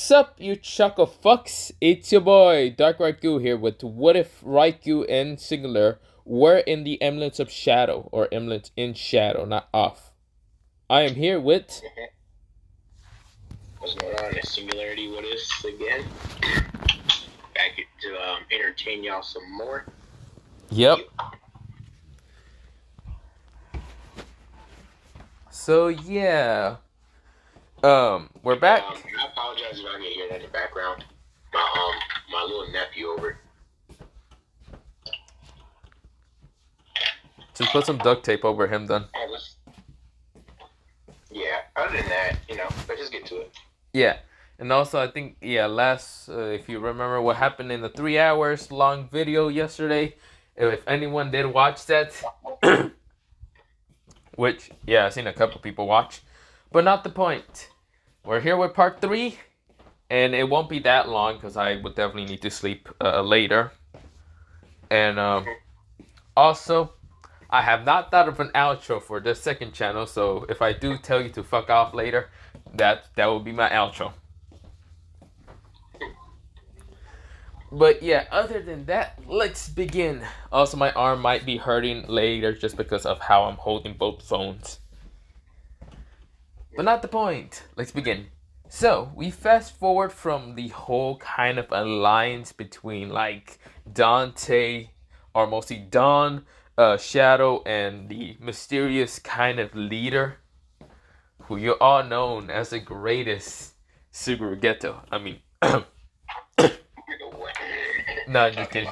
Sup, you chuckle fucks? It's your boy, Dark Raikou here with What If Raikou and Singular were in the eminence of shadow, or eminence in shadow, not off. I am here with... What's going on? It's Singularity with us again. Back to entertain y'all some more. Yep. So, yeah. We're back. I apologize if I can hear that in the background. My little nephew over. Just put some duct tape over him then. Yeah, other than that, let's just get to it. Yeah. And also, I think, if you remember what happened in the 3 hours long video yesterday, if anyone did watch that, which, I've seen a couple people watch, but not the point. We're here with part 3, and it won't be that long because I would definitely need to sleep later. And also, I have not thought of an outro for this second channel, so if I do tell you to fuck off later, that will be my outro. But yeah, other than that, let's begin. Also, my arm might be hurting later just because of how I'm holding both phones. But not the point. Let's begin. So, we fast forward from the whole kind of alliance between, like, Dante, or mostly Dawn, Shadow, and the mysterious kind of leader, who you all known as the greatest Suguru Geto. I mean, no, I'm just kidding.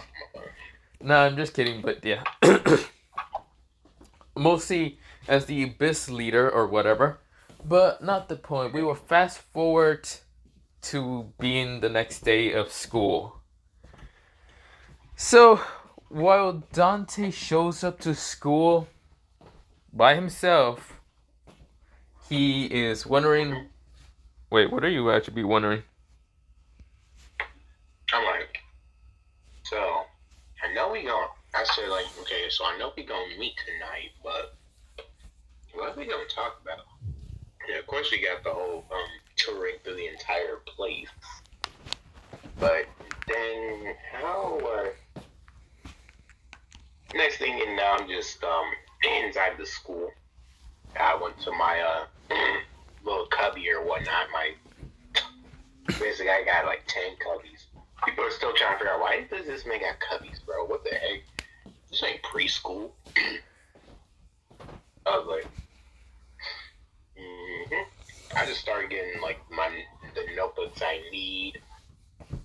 No, I'm just kidding, but yeah. Mostly as the Abyss leader, or whatever. But not the point. We will fast forward to being the next day of school. So, while Dante shows up to school by himself, he is wondering... Wait, what are you actually wondering? I'm like, so, I know I said, like, okay, so I know we gonna meet tonight, but what are we gonna talk about? Yeah, of course we got the whole touring through the entire place. But then next thing you know, I'm just inside the school. I went to my little cubby or whatnot. Basically I got like 10 cubbies. People are still trying to figure out, why does this man got cubbies, bro? What the heck? This ain't preschool. I was like, I just started getting like the notebooks I need,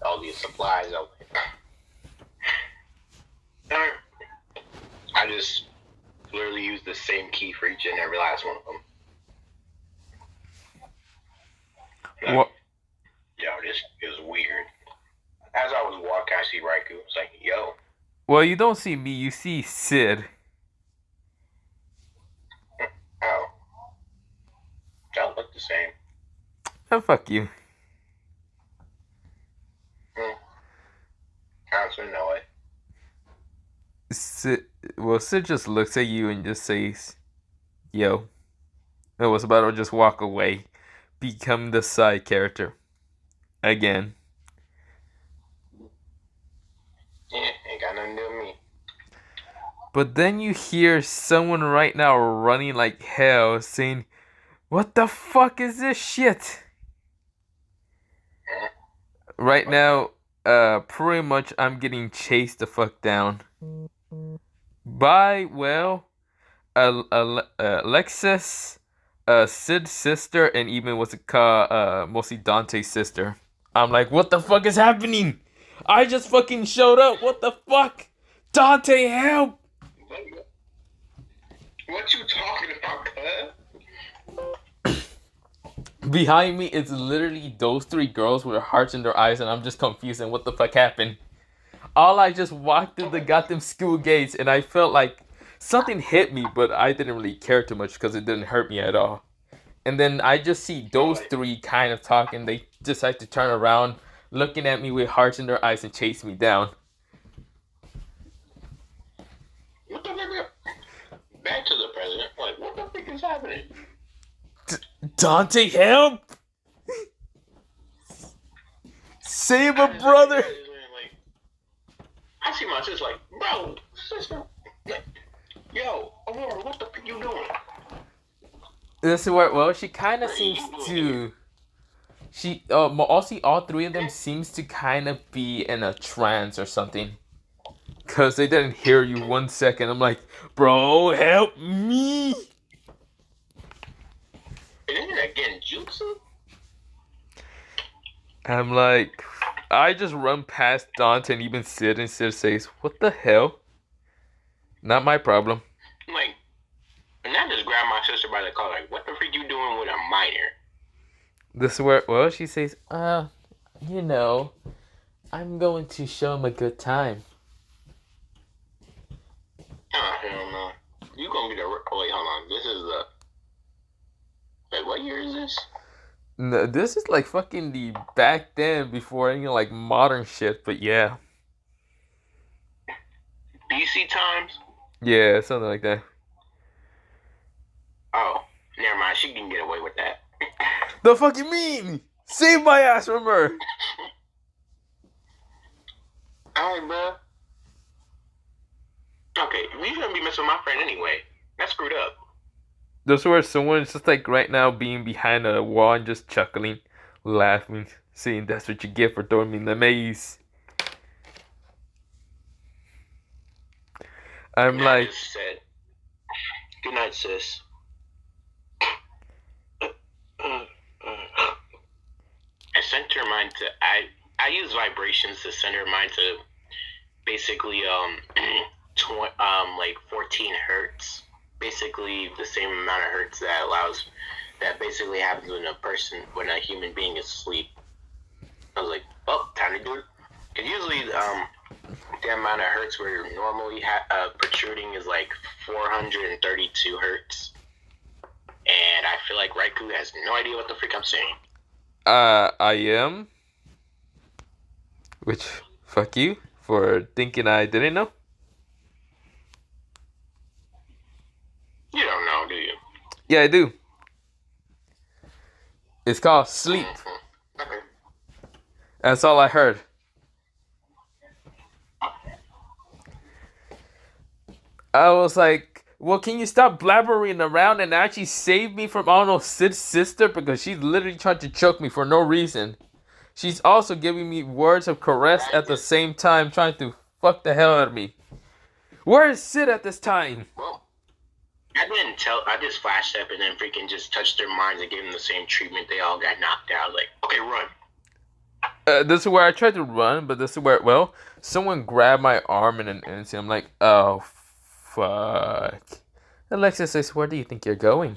all these supplies. I was like, I just literally used the same key for each and every last one of them. What? Yo, this is weird. As I was walking, I see Raikou. It's like, yo. Well, you don't see me, you see Sid. Oh. Don't look the same. Oh, fuck you. Honestly, no way. Sid just looks at you and just says, yo. And was about to just walk away. Become the side character. Again. Yeah, ain't got nothing to do with me. But then you hear someone right now running like hell saying, what the fuck is this shit? Right now, pretty much I'm getting chased the fuck down. By, well, Alexis, Sid's sister, and even what's it called, mostly Dante's sister. I'm like, what the fuck is happening? I just fucking showed up. What the fuck? Dante, help! What you talking about, cuz? Behind me, it's literally those 3 girls with their hearts in their eyes, and I'm just confused and what the fuck happened. I just walked through the goddamn school gates, and I felt like something hit me, but I didn't really care too much because it didn't hurt me at all. And then I just see those 3 kind of talking. They decide to turn around, looking at me with hearts in their eyes and chase me down. What the fuck? Back to the president. Like, what the fuck is happening? Dante, help! Save a brother. I see my sister like, bro, sister, like, yo, Aurora, what the fuck you doing? This is where, well, she kind of seems to. All three of them seems to kind of be in a trance or something. Because they didn't hear you 1 second. I'm like, bro, help me. Isn't that genjutsu? I'm like, I just run past Dante and even Sid, and Sid says, what the hell? Not my problem. Like, and I just grabbed my sister by the collar, like, what the freak you doing with a minor? This is where, well, she says, you know, I'm going to show him a good time. Oh, hell no. You gonna get a, oh wait, hold on, this is the, like, what year is this? No, this is like fucking the back then before any like modern shit, but yeah. BC times? Yeah, something like that. Oh, never mind, she can get away with that. The fuck you mean? Save my ass from her! Alright, bro. Okay, we shouldn't be messing with my friend anyway. That's screwed up. This is where someone's just like right now being behind a wall and just chuckling, laughing, saying that's what you get for throwing me in the maze. I'm like, I just said, good night, sis. I sent her mine to, I use vibrations to send her mine to basically like 14 hertz, basically the same amount of hertz that basically happens when a human being is asleep. I was like, oh, time to do it. Because usually the amount of hertz where normally protruding is like 432 hertz, and I feel like Raikou has no idea what the freak I'm saying. I am. Which, fuck you for thinking I didn't know. You don't know, do you? Yeah, I do. It's called sleep. Mm-hmm. Okay. That's all I heard. I was like, well, can you stop blabbering around and actually save me from, I don't know, Sid's sister? Because she's literally trying to choke me for no reason. She's also giving me words of caress at the same time, trying to fuck the hell out of me. Where is Sid at this time? Well, I didn't tell. I just flashed up and then freaking just touched their minds and gave them the same treatment. They all got knocked out. Like, okay, run. This is where I tried to run, but this is where, well, someone grabbed my arm in an instant. I'm like, oh, fuck. Alexis says, where do you think you're going?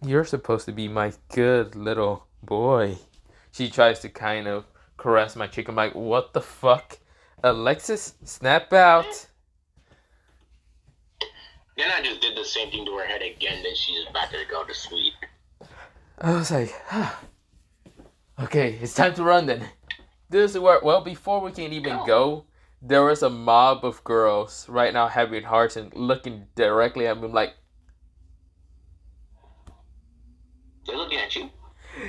You're supposed to be my good little boy. She tries to kind of caress my cheek. I'm like, what the fuck? Alexis, snap out. Then I just did the same thing to her head again. Then she's about to go to sleep. I was like, okay, it's time to run then. This is where, well, before we can even go, there was a mob of girls right now having hearts and looking directly at me. I'm like, they're looking at you?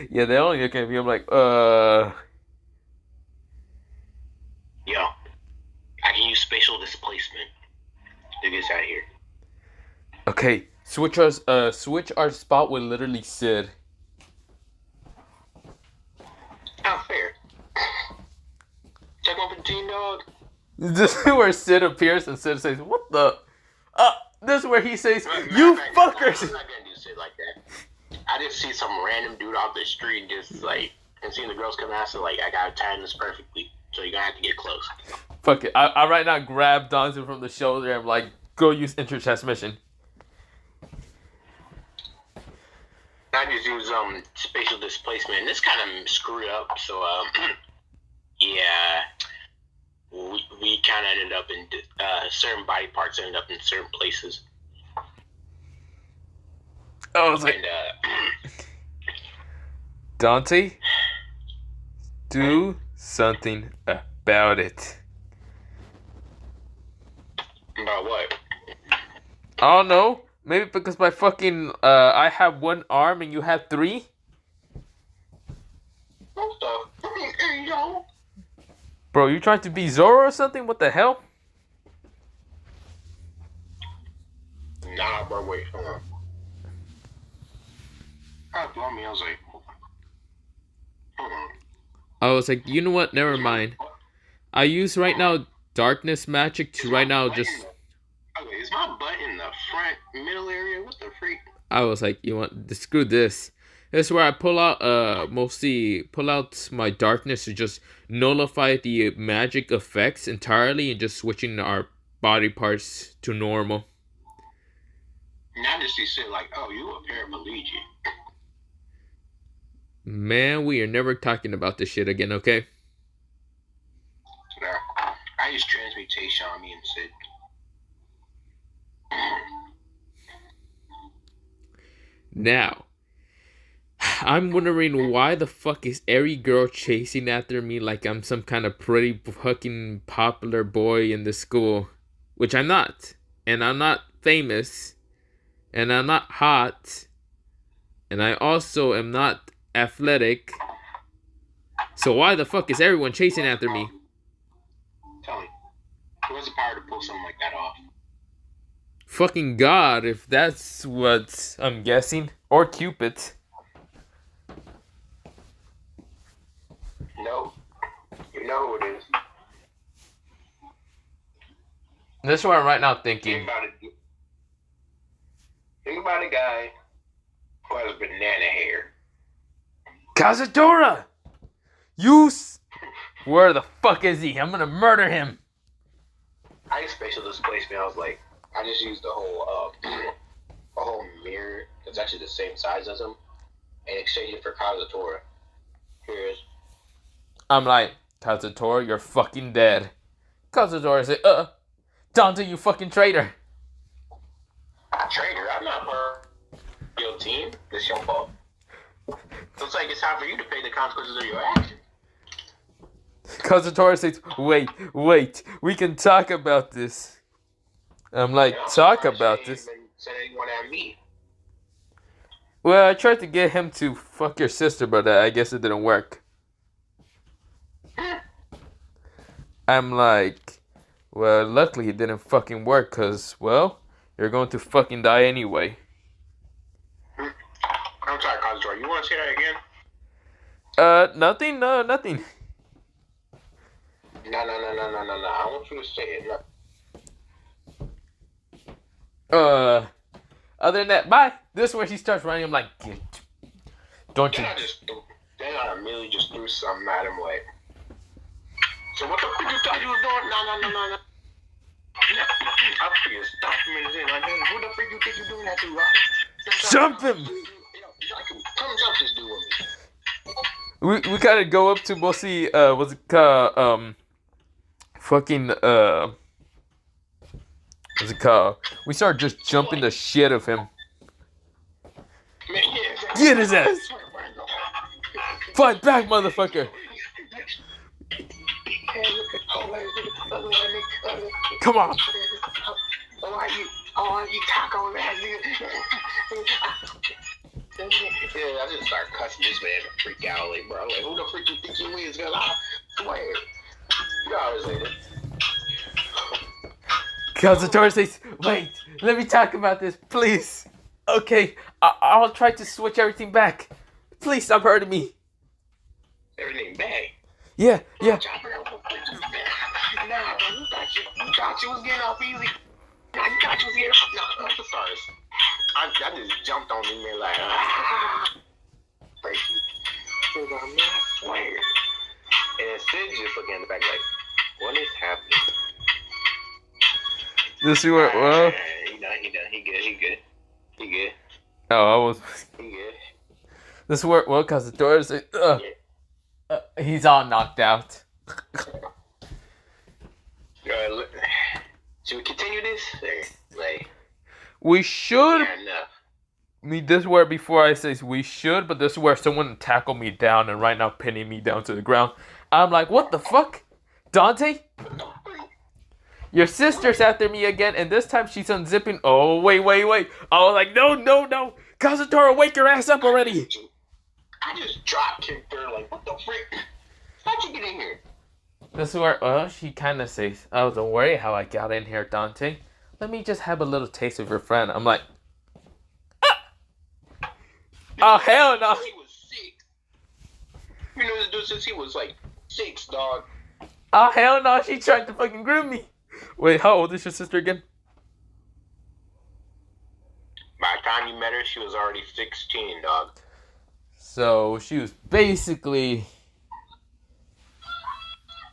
Yeah, they're only looking at me. I'm like, Yo, I can use spatial displacement to get us out of here. Okay, switch our spot with literally Sid. How fair. Check on 15, dog. This is where Sid appears and Sid says, what the? This is where he says, you fuckers! I'm not gonna do shit like that. I just see some random dude off the street just like, and seeing the girls come out, so like, I gotta time this perfectly. So you're gonna have to get close. Fuck it. I right now grab Donson from the shoulder and I'm like, go use intertransmission. I just use spatial displacement. This kind of screwed up, so yeah, we kind of ended up in certain body parts ended up in certain places. I was like, and, Dante, do something about it. About what? I don't know. Maybe because my fucking I have one arm and you have three. know. Bro, you trying to be Zoro or something? What the hell? Nah, bro, wait, hold on. God blow me, I was like, hold on. I was like, you know what? Never mind. I use right now darkness magic to right now just... Okay, is my butt in the front middle area? What the freak? I was like, you want screw this. This is where I mostly pull out my darkness to just nullify the magic effects entirely and just switching our body parts to normal. Not just you said like, oh, you a paraplegic. Man, we are never talking about this shit again, okay? Nah, I use transmutation on me and said. Now, I'm wondering why the fuck is every girl chasing after me like I'm some kind of pretty fucking popular boy in the school. Which I'm not. And I'm not famous. And I'm not hot. And I also am not athletic. So why the fuck is everyone chasing after me? Tell me, who has the power to pull something like that off? Fucking God, if that's what I'm guessing. Or Cupid. No. You know who it is. This is what I'm right now thinking. Think about a guy who has banana hair. Kazutora! Where the fuck is he? I'm gonna murder him. I spatial displacement. I was like, I just used the whole a whole mirror that's actually the same size as him and exchange it for Kazutora. Here it is. I'm like, Kazutora, you're fucking dead. Kazutora said, Dante, you fucking traitor. Traitor? I'm not part of your team. It's your fault. Looks like it's time for you to pay the consequences of your actions. Kazutora says, wait, we can talk about this. I'm like, talk about this? Said anyone at me. Well, I tried to get him to fuck your sister, but I guess it didn't work. I'm like, well, luckily it didn't fucking work, cause, well, you're going to fucking die anyway. I'm sorry, Kazutora. You want to say that again? Nothing, no, nothing. No. I want you to say it. No. Other than that, bye. This is where he starts running. I'm like, don't you? Then I immediately just threw something at him like, so what the fuck you thought you was doing? No. I figured stop me in. Like, who the freak you think you're doing that to? Jump him! Come jump this dude with me. We gotta go up to mostly, what's it called, what's it called? We start just jumping the shit of him. Man, Get his ass! Fight back, motherfucker! Come on! Oh, you taco ass nigga. Yeah, I just start cussing this man to freak out, like, bro. Like, who the freak you think you is? Cause I swear. You always say that. Kazutora says, wait, let me talk about this, please. Okay, I'll try to switch everything back. Please stop hurting me. Everything back? Yeah. Nah, bro, you thought you was getting off easy. Nah, you thought you was getting off. No, I'm sorry. I just jumped on him and like, crazy. Cause I'm not swear. And Sid just looking in the back like, what is happening? This is where, well. He good. Oh, I was. He good. This is where, well, Kazutora says, he's all knocked out. Should we continue this? Like, we should. Yeah, enough. This is where, before I say we should, but this is where someone tackled me down and right now pinning me down to the ground. I'm like, what the fuck? Dante? Your sister's after me again, and this time she's unzipping. Oh, wait. I was like, no. Kazutora, wake your ass up already. I just drop kicked her, like, what the freak? How'd you get in here? This is where, well, she kind of says, "Oh, don't worry how I got in here, Dante. Let me just have a little taste of your friend." I'm like, oh, hell no. He was 6. You know this dude since he was like 6, dog. Oh, hell no. She tried to fucking groom me. Wait, how old is your sister again? By the time you met her, she was already 16, dog. So she was basically,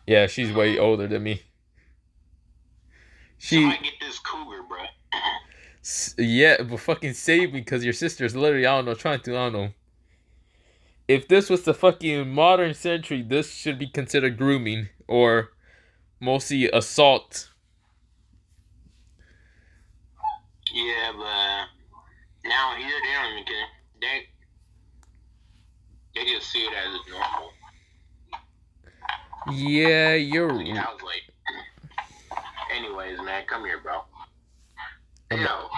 yeah, she's way older than me. So I get this cougar, bro. Yeah, but fucking save me, because your sister's literally, I don't know, trying to, I don't know. If this was the fucking modern century, this should be considered grooming, or mostly assault. Yeah, but now here they don't even care. They just see it as normal. Yeah, you're. Yeah, I was like, anyways, man, come here, bro. Yo,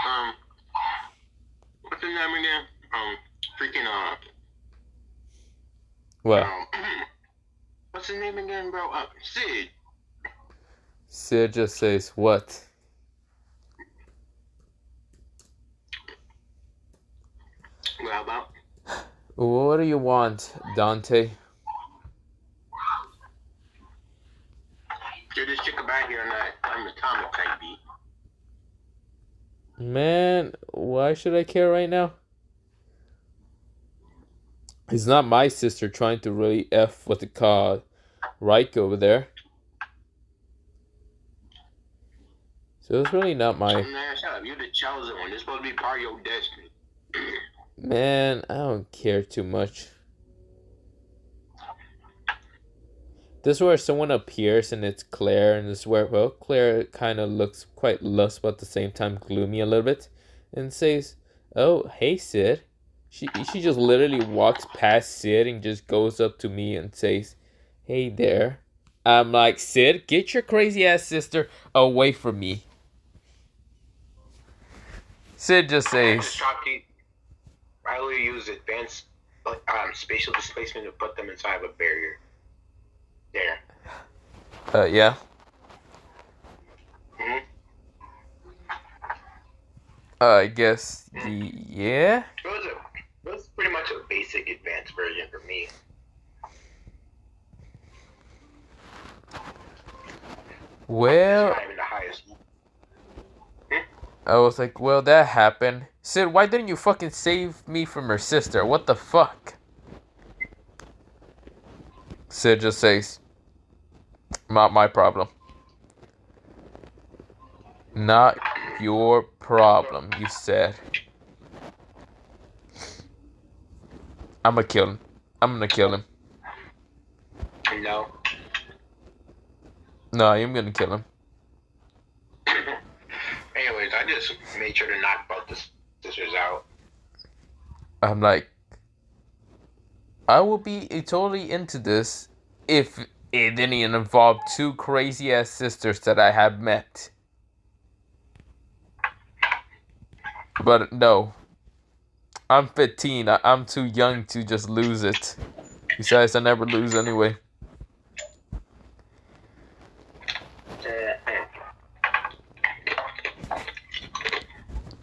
what's his name again? What? What's his name again, bro? Sid. Sid just says what? Well, about? What do you want, Dante? Dude, this chick about here on the atomic type beat. Man, why should I care right now? It's not my sister trying to really F what they call Reich over there. So it's really not my... Man, shut up. You're the chosen one. This is supposed to be part of your destiny. Man, I don't care too much. This is where someone appears and it's Claire, and this is where, well, Claire kind of looks quite lustful at the same time gloomy a little bit, and says, "Oh, hey Sid." She just literally walks past Sid and just goes up to me and says, "Hey there." I'm like, "Sid, get your crazy ass sister away from me." Sid just says, I will use advanced spatial displacement to put them inside of a barrier. There. Yeah. Mm-hmm. I guess, yeah? It was pretty much a basic advanced version for me. Well, Not even the highest. I was like, well, that happened. Sid, why didn't you fucking save me from her sister? What the fuck? Sid just says, "Not my problem." Not your problem, you said. I'm gonna kill him. I'm gonna kill him. No. No, I'm gonna kill him. Anyways, I just made sure to knock both the sisters out. I'm like, I will be totally into this if it didn't involve two crazy ass sisters that I have met. But no, I'm 15. I'm too young to just lose it. Besides, I never lose anyway.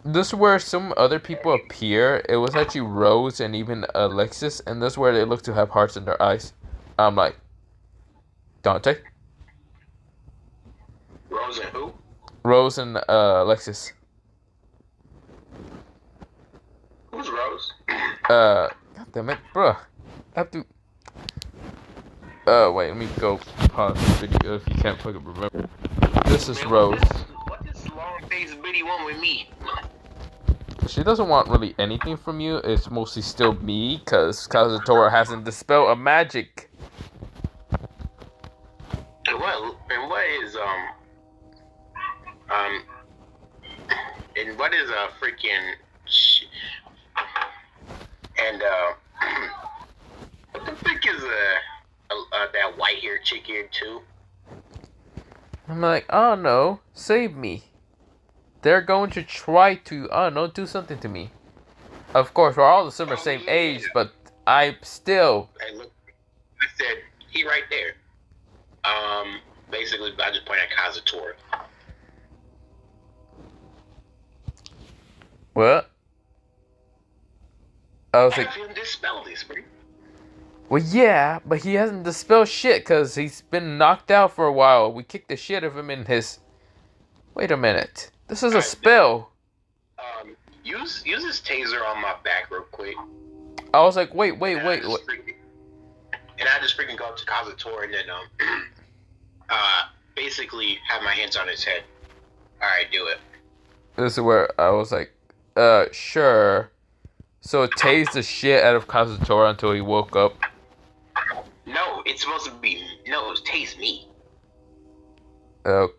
This is where some other people appear. It was actually Rose and even Alexis, and this is where they look to have hearts in their eyes. I'm like, Dante? Rose and who? Rose and Alexis. Who's Rose? God damn it, bruh. I have to... wait, let me go pause the video if you can't fucking remember. This is Rose. What this long-faced bitty want with me? She doesn't want really anything from you. It's mostly still me, because Kazutora hasn't dispelled a magic. And what is a freaking and what the frick is that white hair chick here too? I'm like, oh no, save me. They're going to try to, oh no, do something to me. Of course, we're all the same age, but I still... I said, he right there. Basically, I just point at Kazutora. What? I was like, have him dispel this, bro. well, yeah, but he hasn't dispelled shit because he's been knocked out for a while. We kicked the shit out of him in his. Wait a minute. This is a spell. Use his taser on my back real quick. I was like, wait. And I just freaking go up to Kazutora and then basically have my hands on his head. All right, do it. This is where I was like, sure. So it tased the shit out of Kazutora until he woke up. No, it's supposed to be tase me. Oh.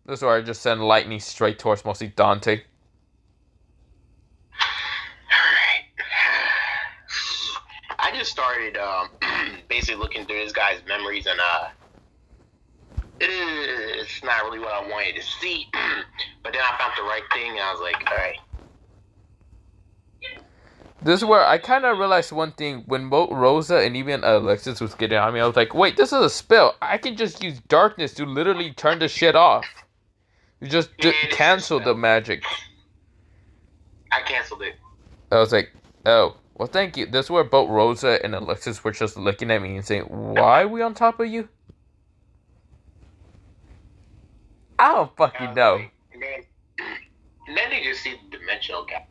This is where I just send lightning straight towards mostly Dante. Alright. I just started basically looking through this guy's memories and it's not really what I wanted to see. But then I found the right thing and I was like, alright. This is where I kind of realized one thing. When both Rosa and even Alexis was getting on me, I was like, wait, this is a spell. I can just use darkness to literally turn the shit off. You just cancel the magic. I canceled it. I was like, oh, well, thank you. This is where both Rosa and Alexis were just looking at me and saying, why are we on top of you? I don't fucking know. And then they just see the dimensional gap.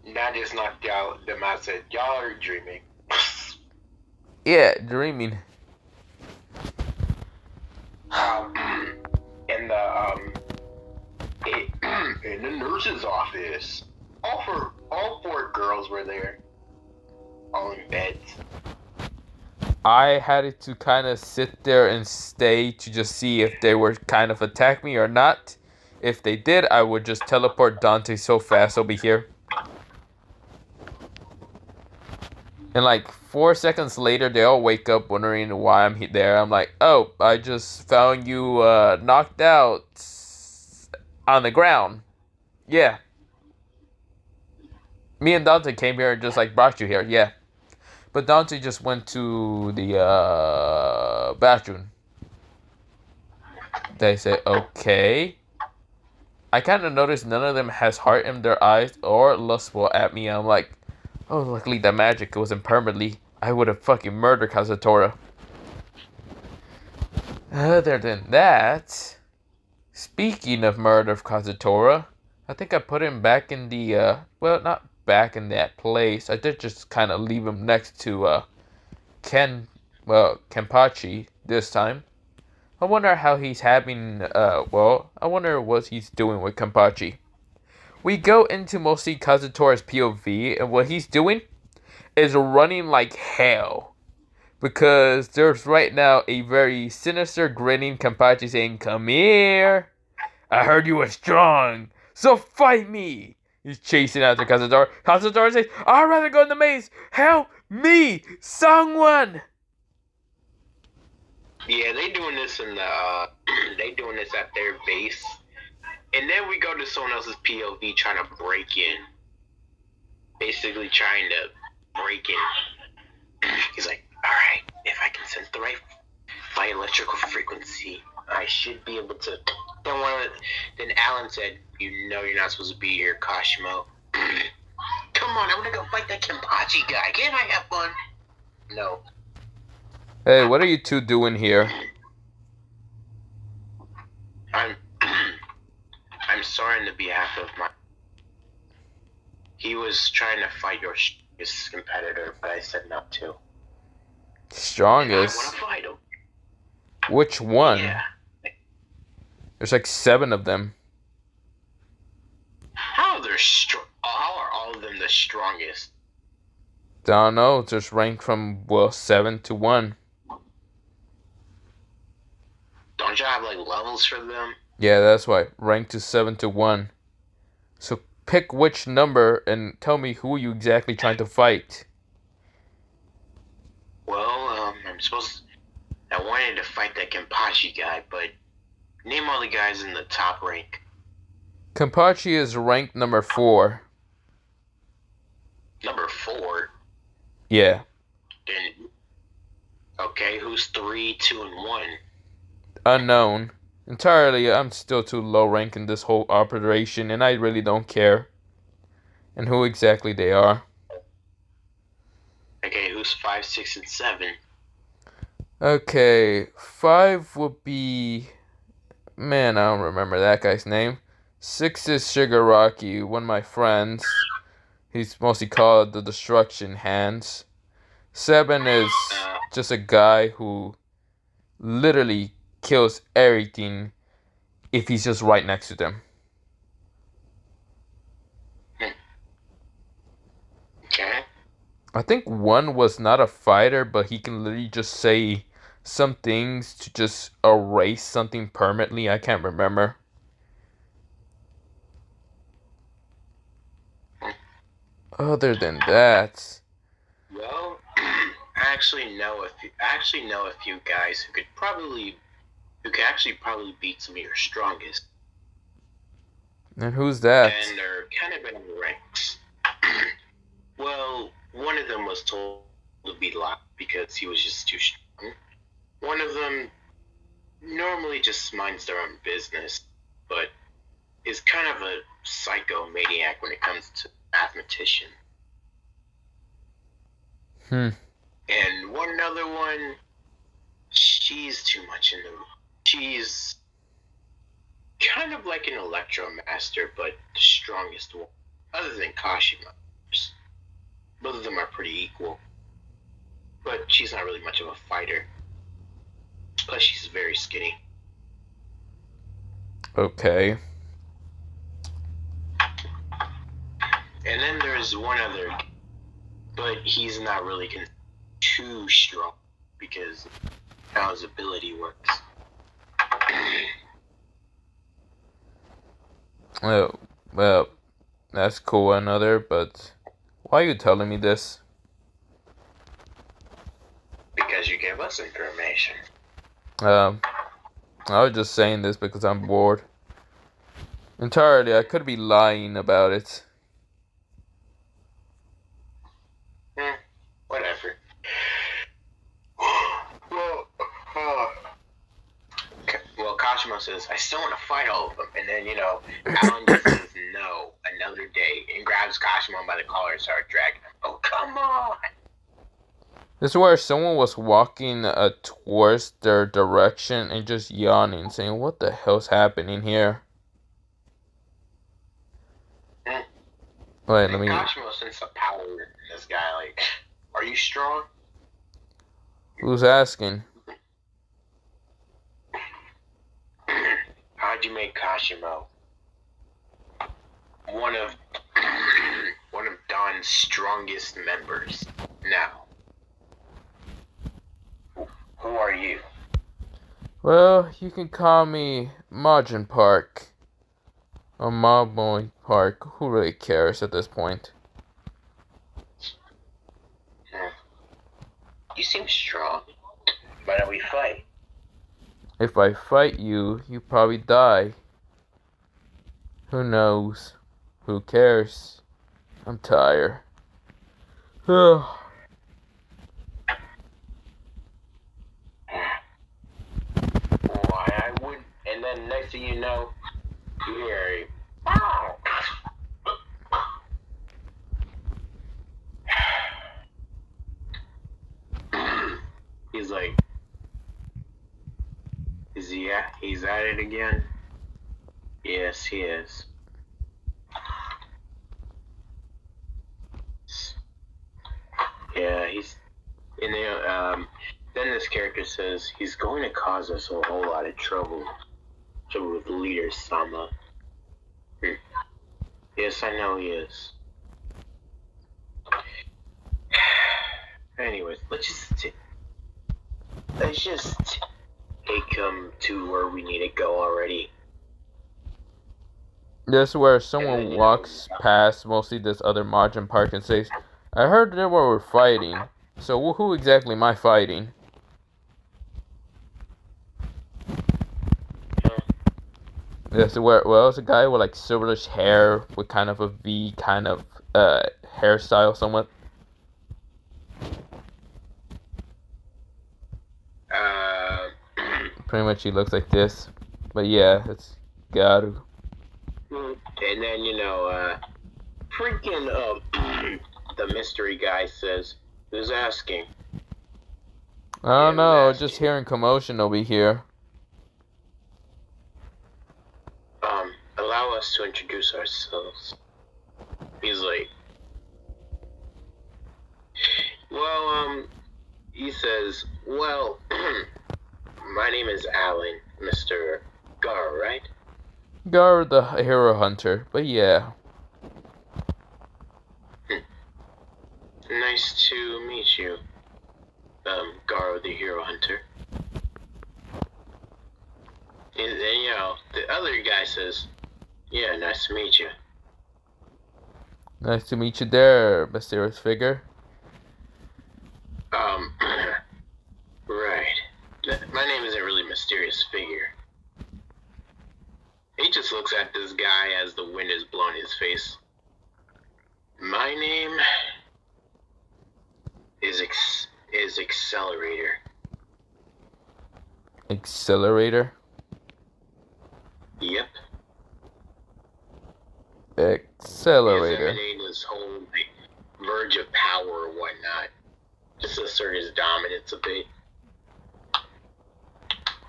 And I just knocked them out. Said, y'all are dreaming. Yeah, dreaming. In the nurse's office, all four girls were there, all in beds. I had to kind of sit there and stay to just see if they were kind of attack me or not. If they did, I would just teleport Dante so fast over here. And like 4 seconds later, they all wake up wondering why I'm there. I'm like, oh, I just found you knocked out on the ground. Yeah. Me and Dante came here and just like brought you here. Yeah. But Dante just went to the bathroom. They say, okay. I kind of noticed none of them has heart in their eyes or lustful at me. I'm like, oh, luckily the magic wasn't permanently. I would have fucking murdered Kazutora. Other than that, speaking of murder of Kazutora, I think I put him back in the, well, not back in that place. I did just kind of leave him next to, Kenpachi this time. I wonder how he's having, I wonder what he's doing with Kenpachi. We go into mostly Kazutora's POV, and what he's doing is running like hell. Because there's right now a very sinister, grinning Kenpachi saying, come here. I heard you were strong, so fight me. He's chasing after Kazutora. Kazutora says, I'd rather go in the maze. Help me, someone. Yeah, they doing this in the, they doing this at their base. And then we go to someone else's POV trying to break in. Basically trying to break in. He's like, alright, if I can sense the right electrical frequency, I should be able to. Then Alan said, you know you're not supposed to be here, Kashimo. Come on, I want to go fight that Kenpachi guy. Can't I have fun? No. Hey, what are you two doing here? I'm sorry on the behalf of my. He was trying to fight your strongest competitor, but I said not to. Strongest? I want to fight him. Which one? Yeah. There's like 7 of them. How are all of them the strongest? Don't know. It's just ranked from 7 to 1. Don't you have like levels for them? Yeah, that's why. Ranked to 7 to 1. So pick which number and tell me who you exactly trying to fight. Well, I wanted to fight that Kenpachi guy, but name all the guys in the top rank. Kenpachi is ranked number 4. Yeah. Then, okay, who's 3, 2, and 1? Unknown. Entirely, I'm still too low rank in this whole operation, and I really don't care. And who exactly they are. Okay, who's 5, 6, and 7? Okay, 5 would be... Man, I don't remember that guy's name. 6 is Shigaraki, one of my friends. He's mostly called the Destruction Hands. 7 is just a guy who literally kills everything if he's just right next to them. Okay. I think 1 was not a fighter, but he can literally just say some things to just erase something permanently. I can't remember. Other than that, Well, I actually know a few guys who could actually probably beat some of your strongest. and who's that? And they're kind of in ranks. Well, one of them was told to be locked because he was just too strong. One of them normally just minds their own business, but is kind of a psycho maniac when it comes to mathematician. And one other one, she's too much in the... She's kind of like an electro master, but the strongest one, other than Kashima. Both of them are pretty equal, but she's not really much of a fighter. Plus, she's very skinny. Okay. And then there's one other, but he's not really too strong because how his ability works. Oh, well, that's cool, another, but why are you telling me this? Because you gave us information. I was just saying this because I'm bored. Entirely, I could be lying about it. Whatever. Well, Kashima says, I still want to fight all of them. And then, Alan just says, no, another day. And grabs Kashima by the collar and starts dragging him. Oh, come on. This is where someone was walking towards their direction and just yawning, saying, what the hell's happening here? Wait, let me... Kashima sense the power in this guy. Like, are you strong? Who's asking? How'd you make Kashima one of Don's strongest members now? Who are you? Well, you can call me Majin Park. Or Mobboy Park. Who really cares at this point? You seem strong. Why don't we fight? If I fight you, you probably die. Who knows? Who cares? I'm tired. Why I would, and then next thing you know, you hear a he's like, he's at it again? Yes, he is. Yeah, he's, and then this character says, he's going to cause us a whole lot of trouble. Trouble with leader Sama. Yes, I know he is. Anyways, let's just take him to where we need to go already. This is where someone walks past mostly this other Majin Park and says, I heard they were fighting. So who exactly am I fighting? Yes, well, it's a guy with like silverish hair with kind of a V kind of hairstyle somewhat. Pretty much he looks like this. But yeah, it's Garu. And then, freaking, the mystery guy says, who's asking? I don't know, just hearing commotion over here. Allow us to introduce ourselves. He's like, well, he says, well, my name is Alan, Mr. Gar, right? Gar the hero hunter, but yeah. Nice to meet you, Gar the hero hunter. And then, the other guy says, yeah, nice to meet you. Nice to meet you there, mysterious figure. Right. My name isn't really mysterious figure. He just looks at this guy as the wind is blowing his face. My name is Accelerator. Accelerator? Yep. Accelerator. He's emanating this whole verge of power or whatnot. Just to assert his dominance a bit.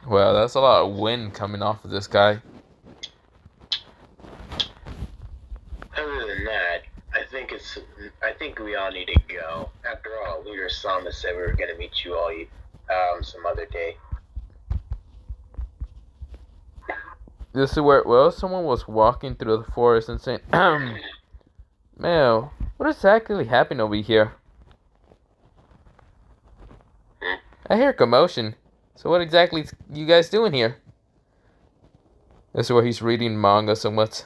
Wow, that's a lot of wind coming off of this guy. Other than that, I think we all need to go. After all, Leader Sama said we were gonna meet you all some other day. This is where, well, someone was walking through the forest and saying, Mel, what exactly happened over here? I hear commotion. So what exactly is you guys doing here? This is where he's reading manga somewhat.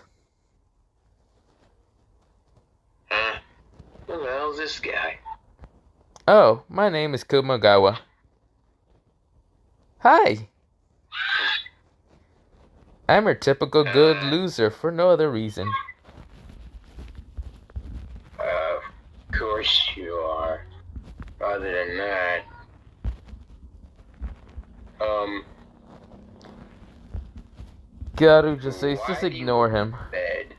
Who the hell's this guy? Oh, my name is Kumagawa. Hi! I'm your typical good loser for no other reason. Of course you are. Other than that, Garu just says, just ignore him. Bed.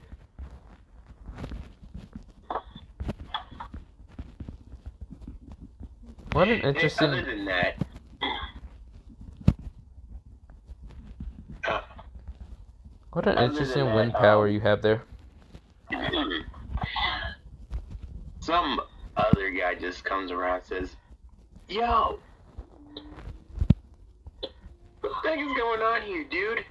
What an interesting... Other than that, what an interesting wind power you have there. Some other guy just comes around and says, yo, what the heck is going on here, dude?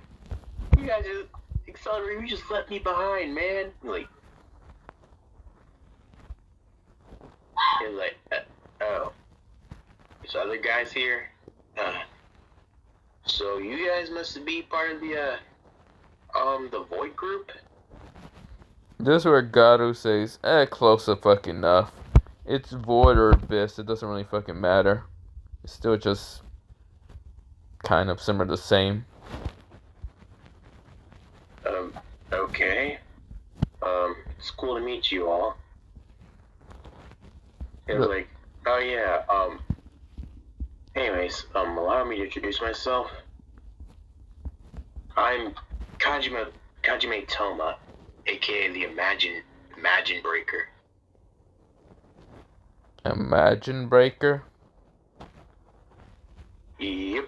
You guys just accelerated, you just left me behind, man. He's like, oh, there's other guys here? So you guys must be part of the Void group? This is where Garu says, close enough. It's Void or Abyss, it doesn't really fucking matter. It's still just kind of similar to the same. Okay. It's cool to meet you all. It was like, oh yeah, anyways, allow me to introduce myself. I'm Kajime Toma, aka the Imagine Breaker. Imagine Breaker? Yep.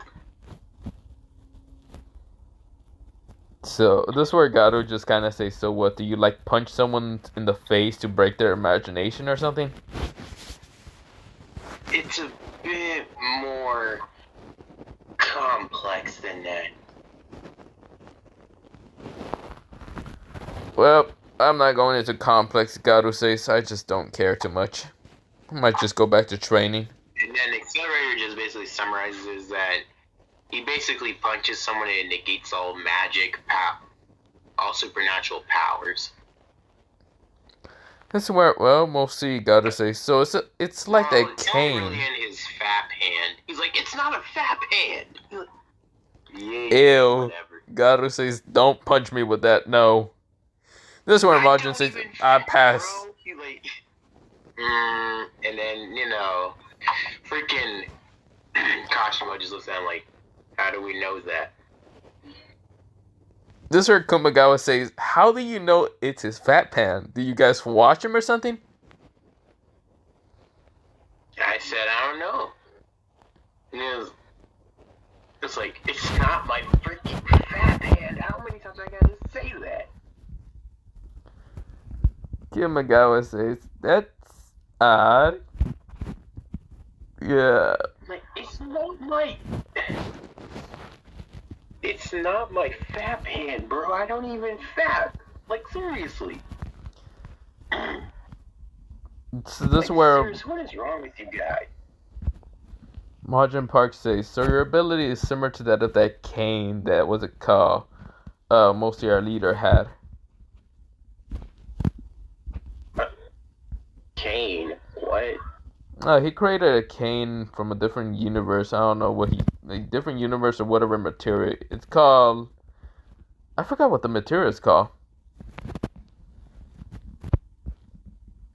So, this is where Garu just kind of says, so what, do you like punch someone in the face to break their imagination or something? It's a bit more complex than that. Well, I'm not going into complex, Garu says, I just don't care too much. I might just go back to training. And then Accelerator just basically summarizes that he basically punches someone and negates all magic, all supernatural powers. This is where, well, we'll see, Garu says. So it's like a cane. Really in his fap hand. He's like, it's not a fap hand. Like, yeah, Ew. whatever. Garu says, don't punch me with that, no. This is where Margin says, I pass. Bro. He's like, and then, freaking Kashimo just looks at him like, How do we know that? This where Kumagawa says, "How do you know it's his fat pan? Do you guys watch him or something?" I said, I don't know. And it's like, it's not my freaking fat hand. How many times I gotta say that? Kumagawa says, "That's odd." Yeah. Like, it's not my fat hand, bro. I don't even fat. Like, seriously. So this where Serious, what is wrong with you guys? Margin Park says, "So your ability is similar to that of that cane that was it called? Mostly our leader had." Cane? What? He created a cane from a different universe. I don't know what a different universe or whatever material. It's called. I forgot what the material is called.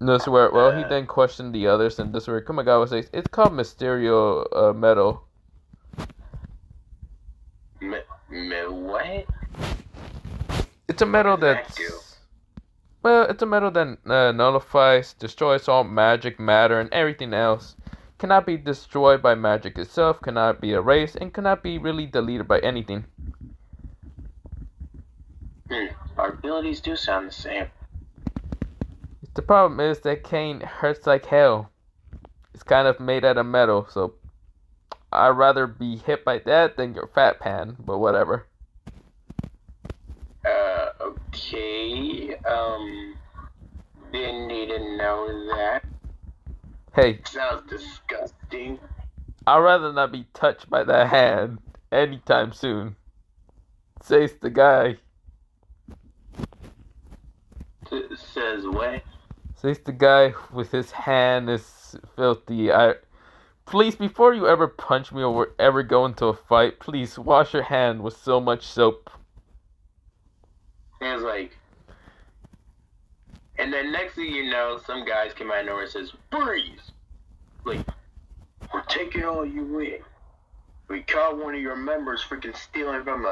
This is where he then questioned the others, and this is where Kumagawa says it's called Mysterio metal. What? It's a metal that's it's a metal that nullifies, destroys all magic, matter, and everything else. Cannot be destroyed by magic itself, cannot be erased, and cannot be really deleted by anything. Our abilities do sound the same. The problem is that cane hurts like hell. It's kind of made out of metal, so I'd rather be hit by that than your fat pan, but whatever. Okay, didn't need to know that. Hey. Sounds disgusting. I'd rather not be touched by that hand anytime soon. Says the guy. Says what? Says the guy with his hand is filthy. Please, before you ever punch me or ever go into a fight, please wash your hand with so much soap. He was like, and then next thing you know, some guys came out of nowhere and says, "Freeze!" Like, we're taking all you in. We caught one of your members freaking stealing from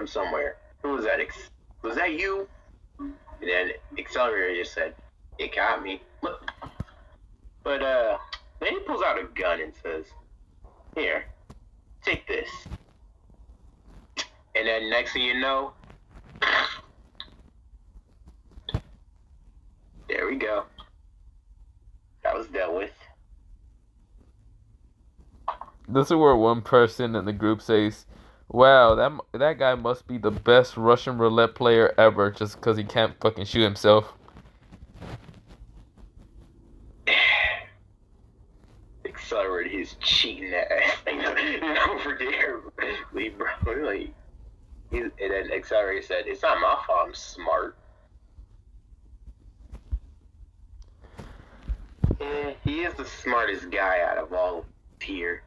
somewhere. Who was that? Was that you? And then Accelerator just said, "It got me." But then he pulls out a gun and says, "Here, take this." And then next thing you know, there we go. That was dealt with. This is where one person in the group says, "Wow, that guy must be the best Russian roulette player ever just because he can't fucking shoot himself." Accelerated his cheating ass over there, bro. Like, and then Accelerator said, "It's not my fault. I'm smart." Yeah, he is the smartest guy out of all here.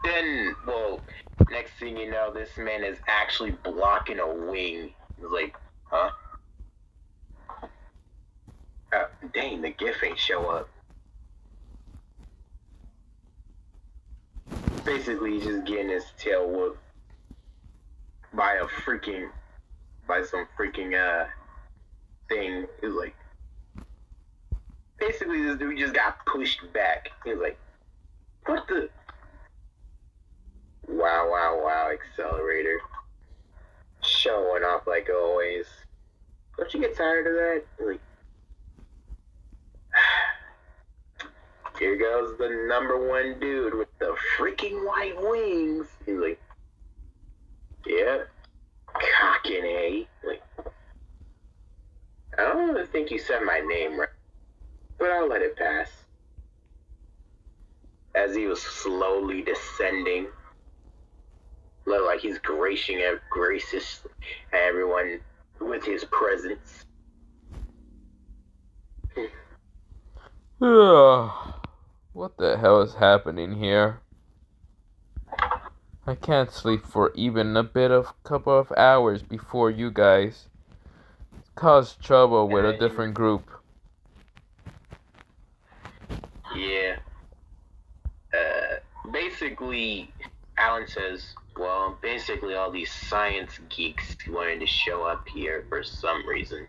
Then, well, next thing you know, this man is actually blocking a wing. He's like, huh? Dang, the GIF ain't show up. Basically, he's just getting his tail whooped by some freaking thing. He was like, basically, this dude just got pushed back. He was like, what the? Wow, Accelerator. Showing off like always. Don't you get tired of that? Like, here goes the #1 dude with the freaking white wings. He's like, yeah, cocking, eh? Like, I don't think you said my name right, but I'll let it pass. As he was slowly descending, looked like he's gracious everyone with his presence. What the hell is happening here? I can't sleep for even a couple of hours before you guys cause trouble with a different group. Yeah. Basically, Alan says, well, basically all these science geeks wanted to show up here for some reason.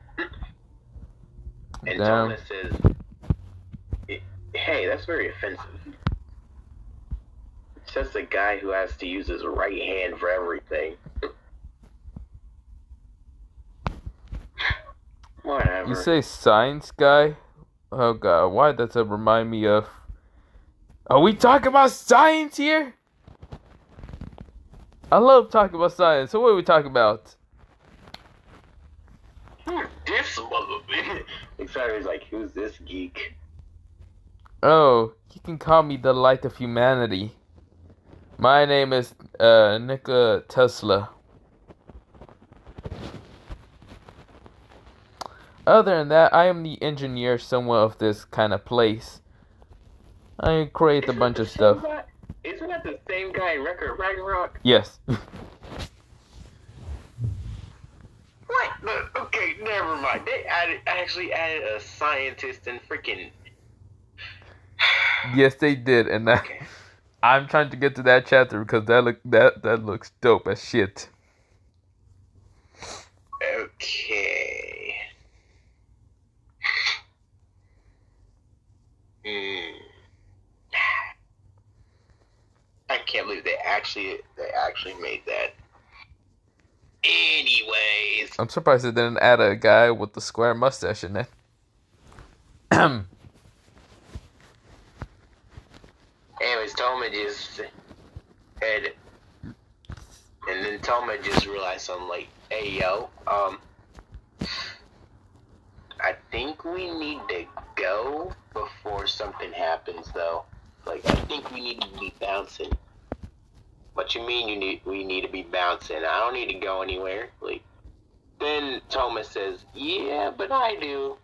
And Damn. Thomas says, hey, that's very offensive. It's just a guy who has to use his right hand for everything. Whatever. You say science guy? Oh god, why does that remind me of... Are we talking about science here? I love talking about science. So what are we talking about? This motherfucker. Xavier's like, who's this geek? Oh, you can call me the light of humanity. My name is Nikola Tesla. Other than that, I am the engineer somewhat of this kind of place. I create a bunch of stuff. Isn't that the same guy in Record Ragnarok? Yes. What? Okay, never mind. They actually added a scientist and freaking... Yes, they did, and that, Okay. I'm trying to get to that chapter because that looks dope as shit. Okay. I can't believe they actually made that. Anyways. I'm surprised they didn't add a guy with the square mustache in it. Anyways, Toma just had, and then Toma just realized something like, hey yo, I think we need to go before something happens though. Like, I think we need to be bouncing. What you mean we need to be bouncing? I don't need to go anywhere. Like, then Thomas says, yeah, but I do.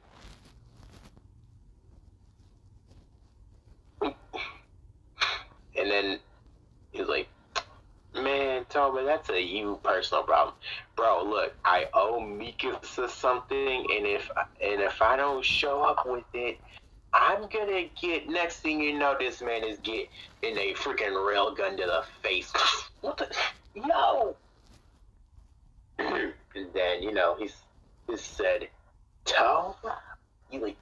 And then he's like, man, Thomas, that's a you personal problem. Bro, look, I owe Mikasa something, and if I don't show up with it, I'm gonna get, next thing you know, this man is getting a freaking railgun to the face. What the? No! And then, you know, he said, Tom? He like,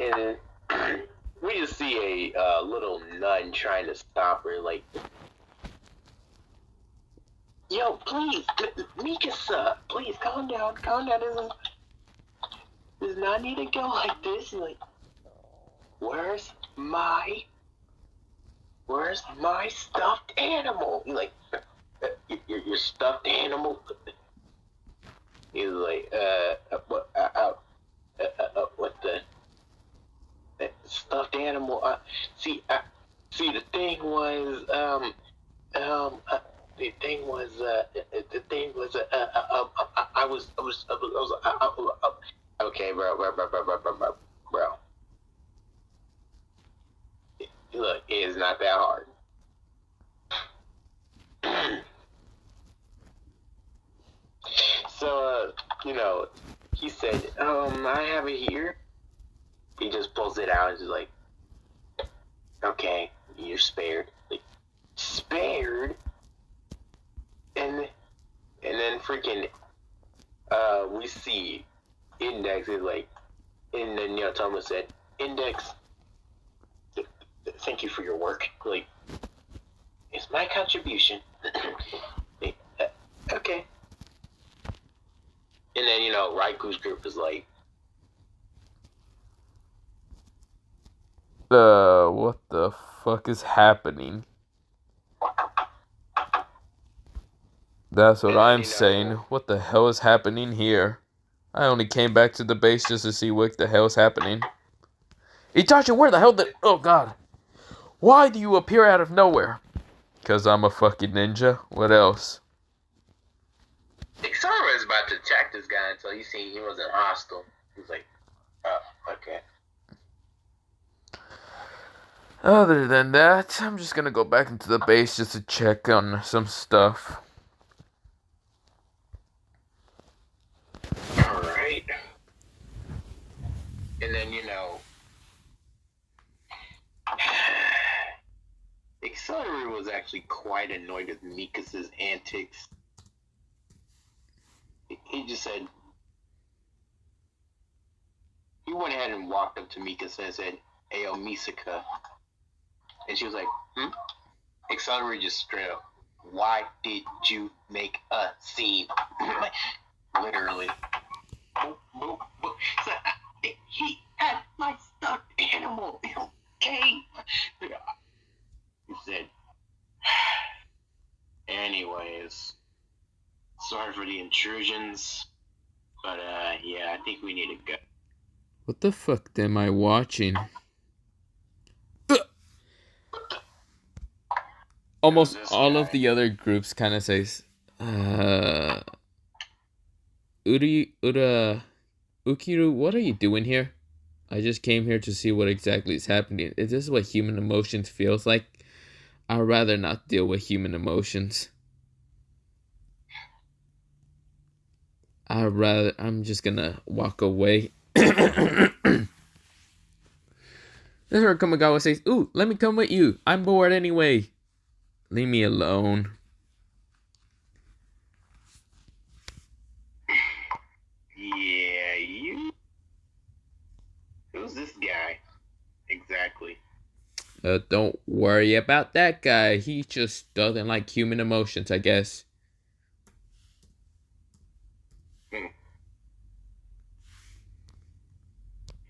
and we just see a little nun trying to stop her, like, yo, please, Mikasa, please, calm down. Does not need to go like this. Like, where's my stuffed animal? You're like, your stuffed animal? He's like, what the stuffed animal? See, the thing was, okay, bro. Look, it is not that hard. So, you know, he said, I have it here. He just pulls it out and is like, okay, you're spared. Like, spared? And then freaking, we see Index is like, and then, you know, Thomas said, Index, thank you for your work. Like, it's my contribution. Like, okay. And then, you know, Raiku's group is like, what the fuck is happening? That's what I'm saying. What the hell is happening here? I only came back to the base just to see what the hell's happening. Itachi, where the hell did... Oh, God. Why do you appear out of nowhere? Because I'm a fucking ninja. What else? Ikisama is about to attack this guy until he seen he wasn't hostile. He's like, oh, okay. Other than that, I'm just gonna go back into the base just to check on some stuff. Alright. And then, you know, Accelerator was actually quite annoyed with Mika's antics. He just said, he went ahead and walked up to Mikasa and said, "Ayo, Misaka." And she was like, "Hmm?" Accelerator just straight up, "Why did you make a scene?" Literally. He had my stuffed animal, okay? He said, anyways, sorry for the intrusions, but yeah, I think we need to go. What the fuck am I watching? Almost all of the other groups kind of says, Ukiru, what are you doing here? I just came here to see what exactly is happening. Is this what human emotions feels like? I'd rather not deal with human emotions. I'm just gonna walk away. This is where Kamagawa says, "Ooh, let me come with you. I'm bored anyway. Leave me alone." Yeah, you? Who's this guy? Exactly. Don't worry about that guy. He just doesn't like human emotions, I guess.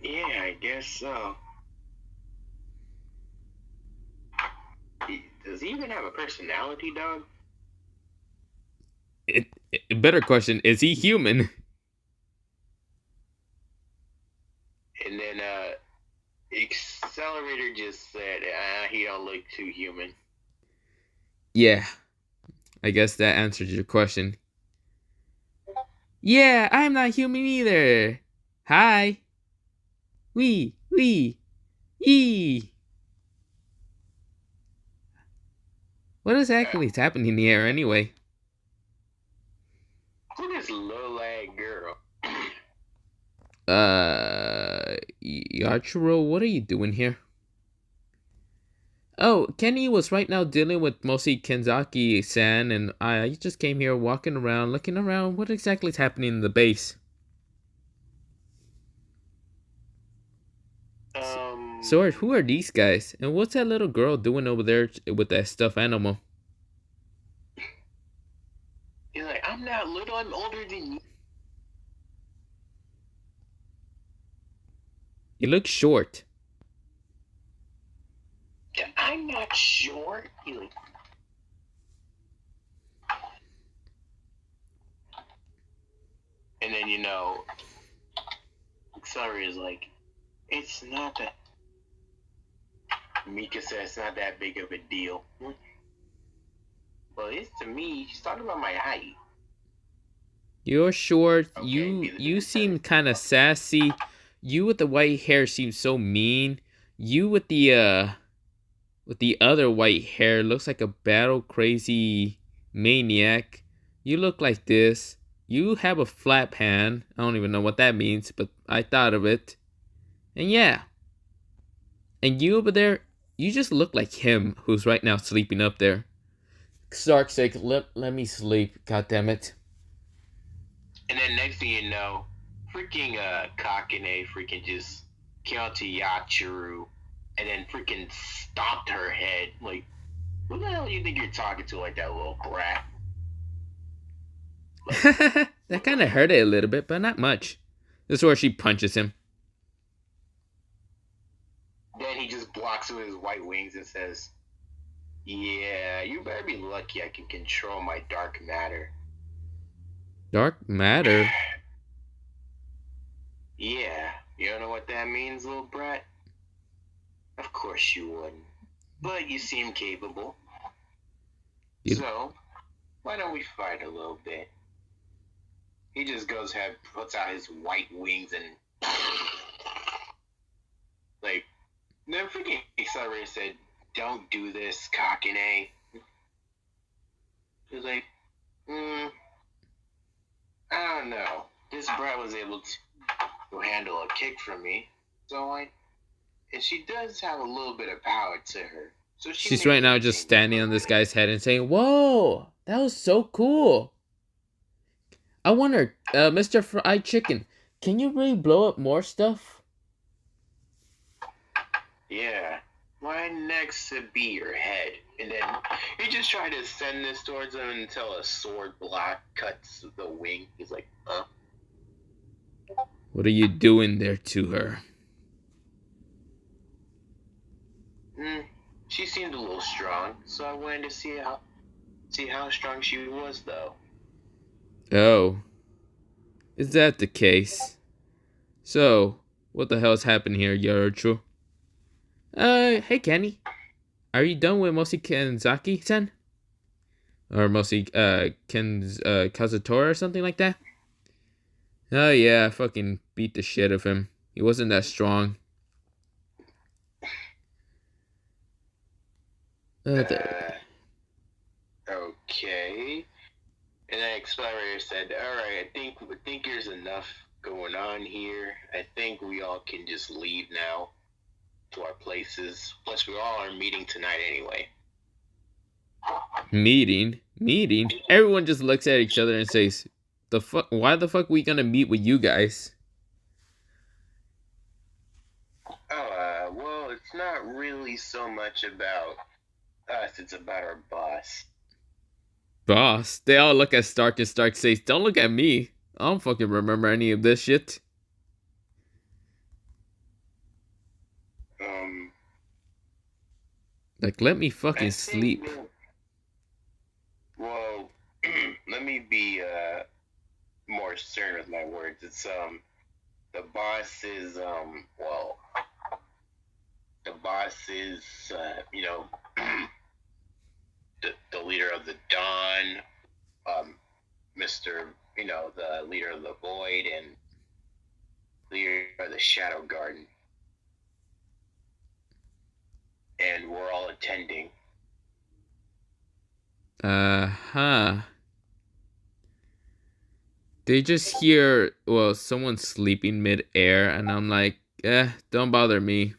Yeah, I guess so. Does he even have a personality, dog? Better question, is he human? And then Accelerator just said, he don't look too human. Yeah, I guess that answers your question. Yeah, I'm not human either. Hi. Wee. Yee. What exactly is happening here anyway? Who's this low-lag girl? Yachiro, what are you doing here? Oh, Kenny was right now dealing with mostly Kenzaki-san, and I just came here walking around, looking around. What exactly is happening in the base? Sword, who are these guys? And what's that little girl doing over there with that stuffed animal? He's like, I'm not little, I'm older than you. You look short. Yeah, I'm not short. He's like, and then, Accelerator is like, it's not that. Mika says it's not that big of a deal. Well, it's to me. She's talking about my height. You're short. Okay, you seem kind of sassy. You with the white hair seem so mean. You with the other white hair looks like a battle crazy maniac. You look like this. You have a flat pan. I don't even know what that means, but I thought of it. And yeah. And you over there, you just look like him who's right now sleeping up there. Stark's sake, let me sleep. God damn it. And then next thing you know, freaking Kakane freaking just came out to Yachiru and then freaking stomped her head. Like, who the hell do you think you're talking to, like that little brat? Like, that kind of hurt it a little bit, but not much. This is where she punches him. Then he just blocks with his white wings and says, yeah, you better be lucky I can control my dark matter. Dark matter? Yeah, you don't know what that means, little brat? Of course you wouldn't. But you seem capable. So, why don't we fight a little bit? He just goes ahead, puts out his white wings and like, then freaking Accelerator said, don't do this, Kakane. He was like, I don't know. This brat was able to handle a kick from me. So and she does have a little bit of power to her. So she She's made right me now just think of standing on this something. guy's head and saying, "Whoa, that was so cool. I wonder, Mr. Fried Chicken, can you really blow up more stuff?" Yeah. Why next to be your head? And then he just tried to send this towards him until a sword block cuts the wing. He's like, huh? What are you doing there to her? She seemed a little strong, so I wanted to see how strong she was, though. Oh, is that the case? So, what the hell's happened here, Yaruchu? Hey Kenny. Are you done with Mosi Kenzaki-san? Or Mosi, Kazutora or something like that? Oh yeah, I fucking beat the shit of him. He wasn't that strong. Okay. And then Accelerator said, "Alright, I think there's enough going on here. I think we all can just leave now to our places. Plus, we all are meeting tonight anyway." Meeting? Everyone just looks at each other and says, "The fuck? Why the fuck we gonna meet with you guys?" Oh, well, it's not really so much about us, it's about our boss. Boss. They all look at Stark and Stark says, "Don't look at me. I don't fucking remember any of this shit." Um, Like, let me fucking I think, sleep. well, let me be, more stern with my words. It's, the boss is, well, the boss is, the leader of the Dawn, Mr., the leader of the Void, and leader of the Shadow Garden. And we're all attending. Huh. They just hear, well, someone sleeping mid-air, and I'm like, don't bother me.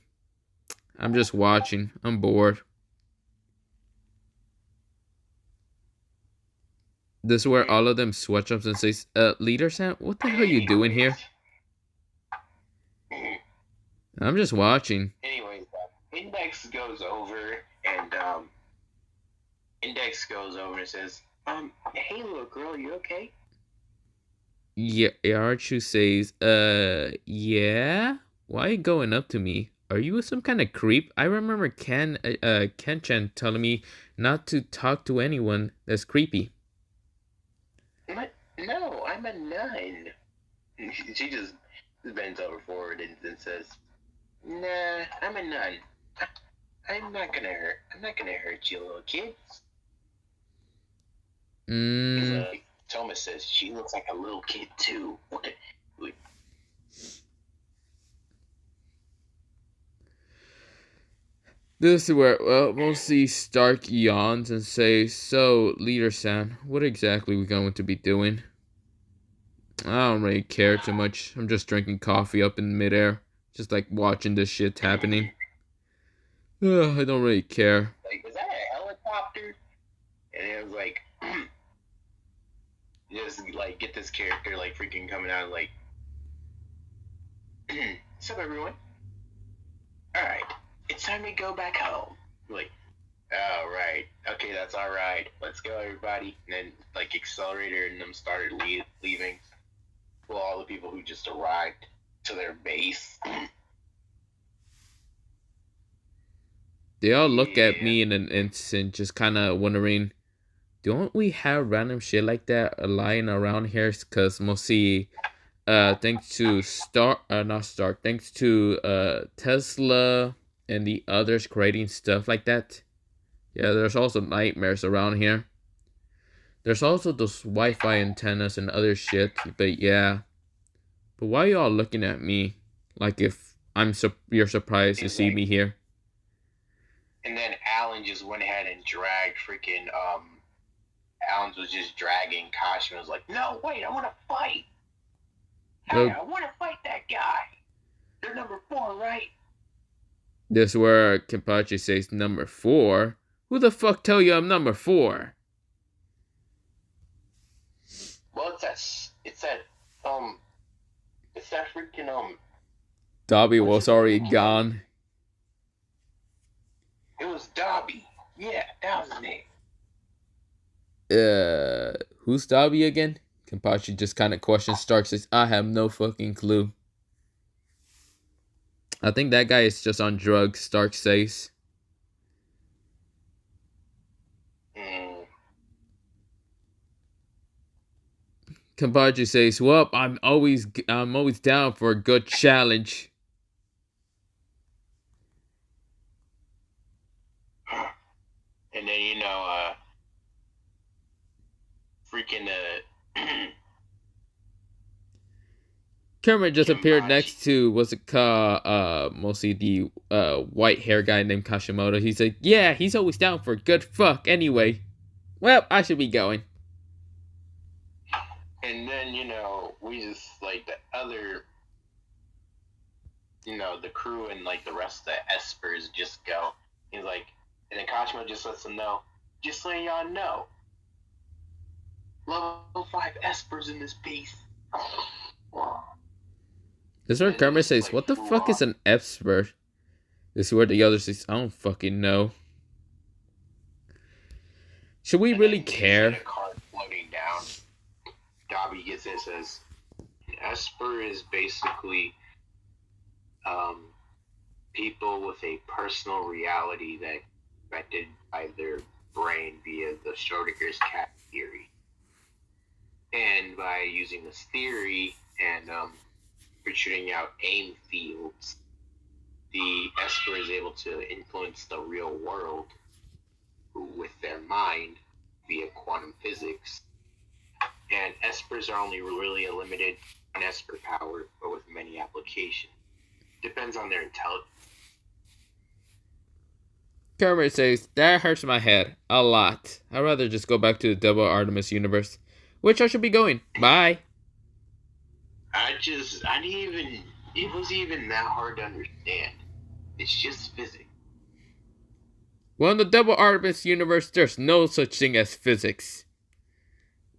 I'm just watching. I'm bored. This is where all of them switch up and says, Leader Sam, what the hell are you doing here? I'm just watching. Anyways, Index goes over and says, hey little girl, you okay? Yeah, Archu says, yeah? Why are you going up to me? Are you some kind of creep? I remember Ken-chan telling me not to talk to anyone that's creepy. No, I'm a nun. She just bends over forward and says, nah, I'm a nun. I'm not gonna hurt you, little kids. He's like, Thomas says, she looks like a little kid too. This is where, well, mostly Stark yawns and says, so, Leader Sam, what exactly are we going to be doing? I don't really care too much. I'm just drinking coffee up in midair. Just like watching this shit happening. I don't really care. Like, was that a helicopter? And it was like, just like get this character like freaking coming out like, what's up everyone? Alright, it's time to go back home. Like, oh right, okay, that's alright. Let's go everybody. And then like Accelerator and them started leaving. Well, all the people who just arrived to their base. They all look at me in an instant, just kind of wondering, don't we have random shit like that lying around here? Because mostly, thanks to thanks to Tesla and the others creating stuff like that. Yeah, there's also nightmares around here. There's also those Wi-Fi antennas and other shit, but yeah. But why are y'all looking at me? Like if you're surprised to see me here? And then Alan just went ahead and dragged freaking, Alan was just dragging Kashima. Was like, no, wait, I want to fight. Hey, I want to fight that guy. They're number 4, right? This is where Kenpachi says number 4. Who the fuck tell you I'm number 4? Well, it's that freaking Dobby what's was his already name? gone. It was Dobby. Yeah, that was his name. Who's Dobby again? Kenpachi just kind of questions Stark, says, I have no fucking clue. I think that guy is just on drugs, Stark says. Kenpachi says, well, I'm always down for a good challenge. And then, freaking, Kermit just appeared Kenpachi. next to, what's it called, mostly the white hair guy named Kashimoto. He's like, yeah, he's always down for a good fuck anyway. Well, I should be going. And then, we just, like, the other, the crew and, like, the rest of the espers just go. He's like, and then Kashimo just lets them know, just letting y'all know, level 5 espers in this piece. This is where Kermit says, what the fuck is an esper? This is where the other says, I don't fucking know. Should we really care? A card floating down. Dobby gets it, says, an esper is basically people with a personal reality that affected by their brain via the Schrodinger's cat theory. And by using this theory and shooting out aim fields, the esper is able to influence the real world with their mind via quantum physics. And espers are only really limited on esper power, but with many applications. Depends on their intelligence. Kermit says, that hurts my head a lot. I'd rather just go back to the Double Artemis universe. Which I should be going. Bye. It wasn't even that hard to understand. It's just physics. Well, in the Double Artemis universe, there's no such thing as physics.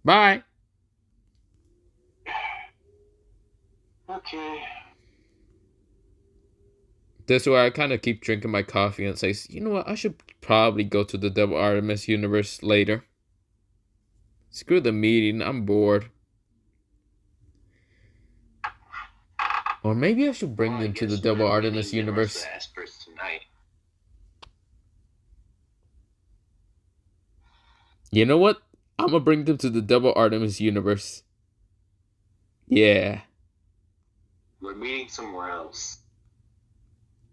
Bye. Okay. This way I kind of keep drinking my coffee and say, you know what, I should probably go to the Double Artemis universe later. Screw the meeting, I'm bored. Or maybe I should bring them to the Double Artemis universe. You know what? I'm gonna bring them to the Double Artemis universe. Yeah. We're meeting somewhere else.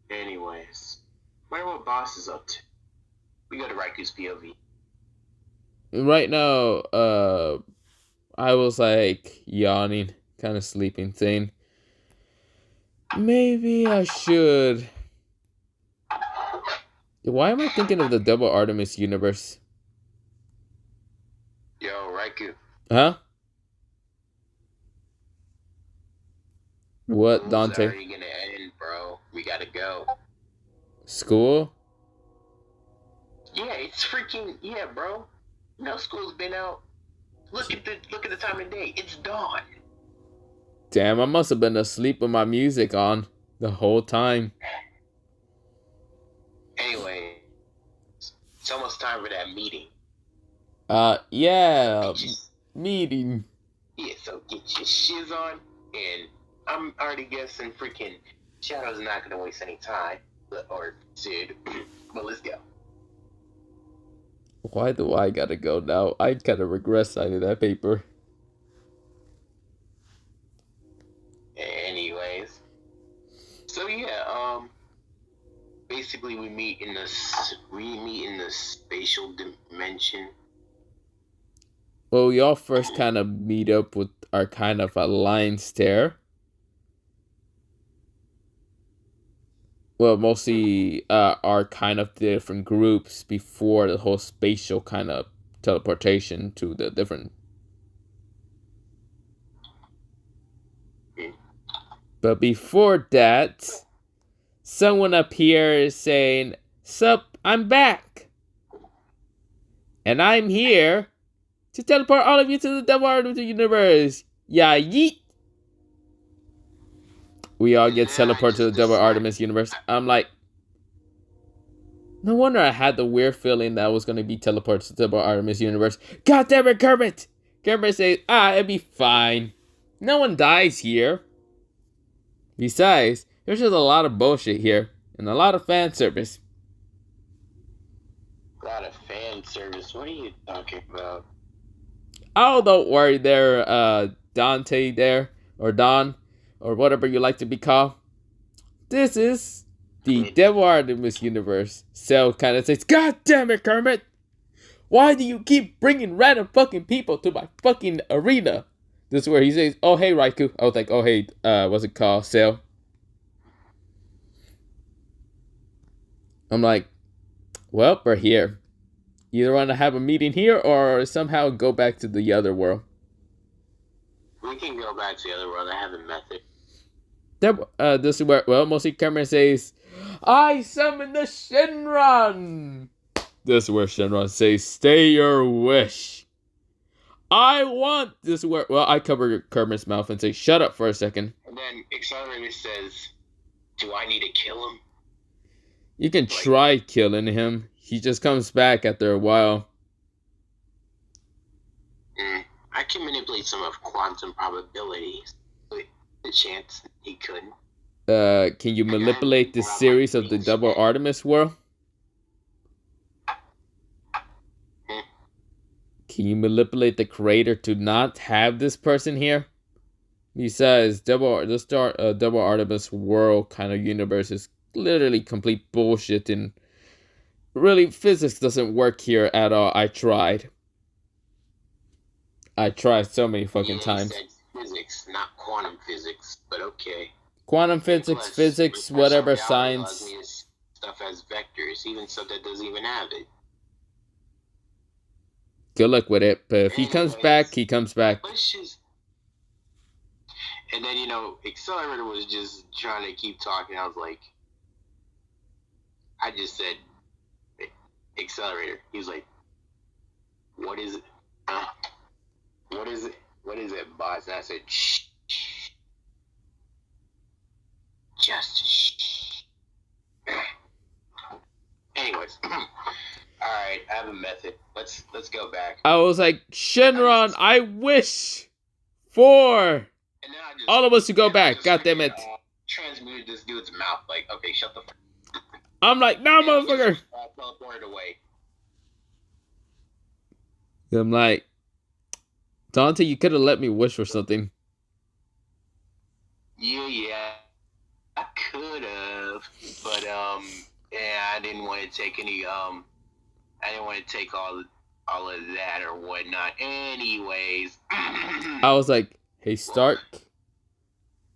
Anyways, wonder what boss is up to. We go to Raiku's POV. Right now, I was like yawning, kind of sleeping thing. Maybe I should. Why am I thinking of the Double Artemis universe? Yo, Raiku. Huh? What, Dante? School's already gonna end, bro. We gotta go. School? Yeah, it's freaking bro. School's been out. Look at the time of day. It's dawn. Damn, I must have been asleep with my music on the whole time. Anyway, it's almost time for that meeting. Yeah, meeting. Yeah, so get your shiz on, and I'm already guessing freaking Shadow's not gonna waste any time, or Sid, but let's go. Why do I gotta go now? I kind of regret signing that paper. Anyways, so basically we meet in the spatial dimension. Well, we all first kind of meet up with our kind of alliance there. Well, mostly our kind of different groups before the whole spatial kind of teleportation to the different. But before that, someone up here is saying, "Sup, I'm back. And I'm here to teleport all of you to the devil art of the universe. Yeah, yeet." We all get teleported to the devil Artemis universe. I'm like, no wonder I had the weird feeling that I was going to be teleported to the devil Artemis universe. God damn it, Kermit! Kermit says, it'll be fine. No one dies here. Besides, there's just a lot of bullshit here. And a lot of fan service. A lot of fan service? What are you talking about? Oh, don't worry there, Dante there. Or Don. Or whatever you like to be called. This is the Devil Artemis universe. Cell kind of says, God damn it, Kermit! Why do you keep bringing random fucking people to my fucking arena? This is where he says, oh, hey, Raikou. I was like, oh, hey, what's it called? Cell. I'm like, well, we're here. Either want to have a meeting here or somehow go back to the other world. We can go back to the other world. I have a method. This is where, well, mostly Cameron says, I summon the Shenron. This is where Shenron says, stay your wish. I want this is where, well, I cover Kermit's mouth and say, shut up for a second. And then Accelerator says, do I need to kill him? You can try killing him. He just comes back after a while. I can manipulate some of quantum probabilities. The chance he couldn't. Can you manipulate the series of the Double Artemis world? Can you manipulate the creator to not have this person here? Besides, Double Artemis world kind of universe is literally complete bullshit, and really physics doesn't work here at all. I tried so many fucking times. Physics, not quantum physics, but okay. Quantum physics, physics, whatever, science. Stuff as vectors, even stuff that doesn't even have it. Good luck with it, but if he comes back, he comes back. And then, Accelerator was just trying to keep talking. I was like, I just said, Accelerator. He was like, what is it? What is it? What is it, boss? And I said, shh. Just shh. Anyways. Alright, I have a method. Let's go back. I was like, Shenron, I wish for all of us to go back. God damn it. Transmuted this dude's mouth. Like, okay, shut the fuck up. I'm like, no, motherfucker. Teleported away. I'm like, Dante, you could have let me wish for something. Yeah, I could have, but yeah, I didn't want to take any I didn't want to take all of that or whatnot. Anyways, I was like, hey, Stark,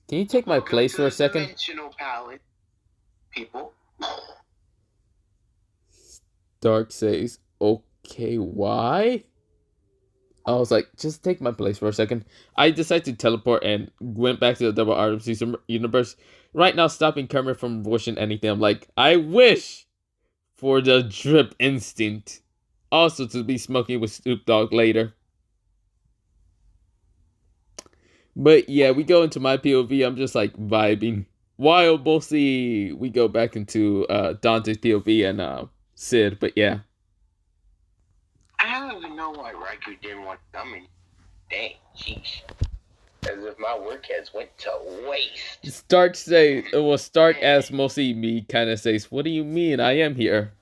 can you take my place for a second? Dimensional palette, people. Stark says, okay, why? I was like, just take my place for a second. I decided to teleport and went back to the Double Artemis universe. Right now, stopping Kermit from wishing anything. I'm like, I wish for the drip instinct. Also to be smoking with Snoop Dogg later. But yeah, we go into my POV. I'm just like vibing. While mostly we go back into Dante's POV and Sid. But yeah. I don't even know why Raikou didn't want to come in. Dang, sheesh. As if my work has went to waste. Stark as mostly me kind of says, what do you mean? I am here.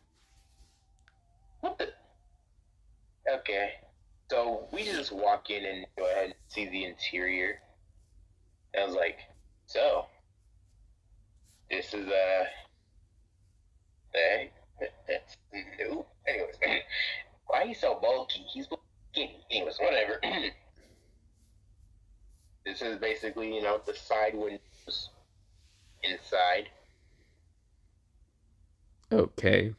What the? Okay. So we just walk in and go ahead and see the interior. And I was like, so, this is that's new. Anyways. Why he's so bulky? He's skinny. Anyways, whatever. This is basically, the side windows inside. Okay.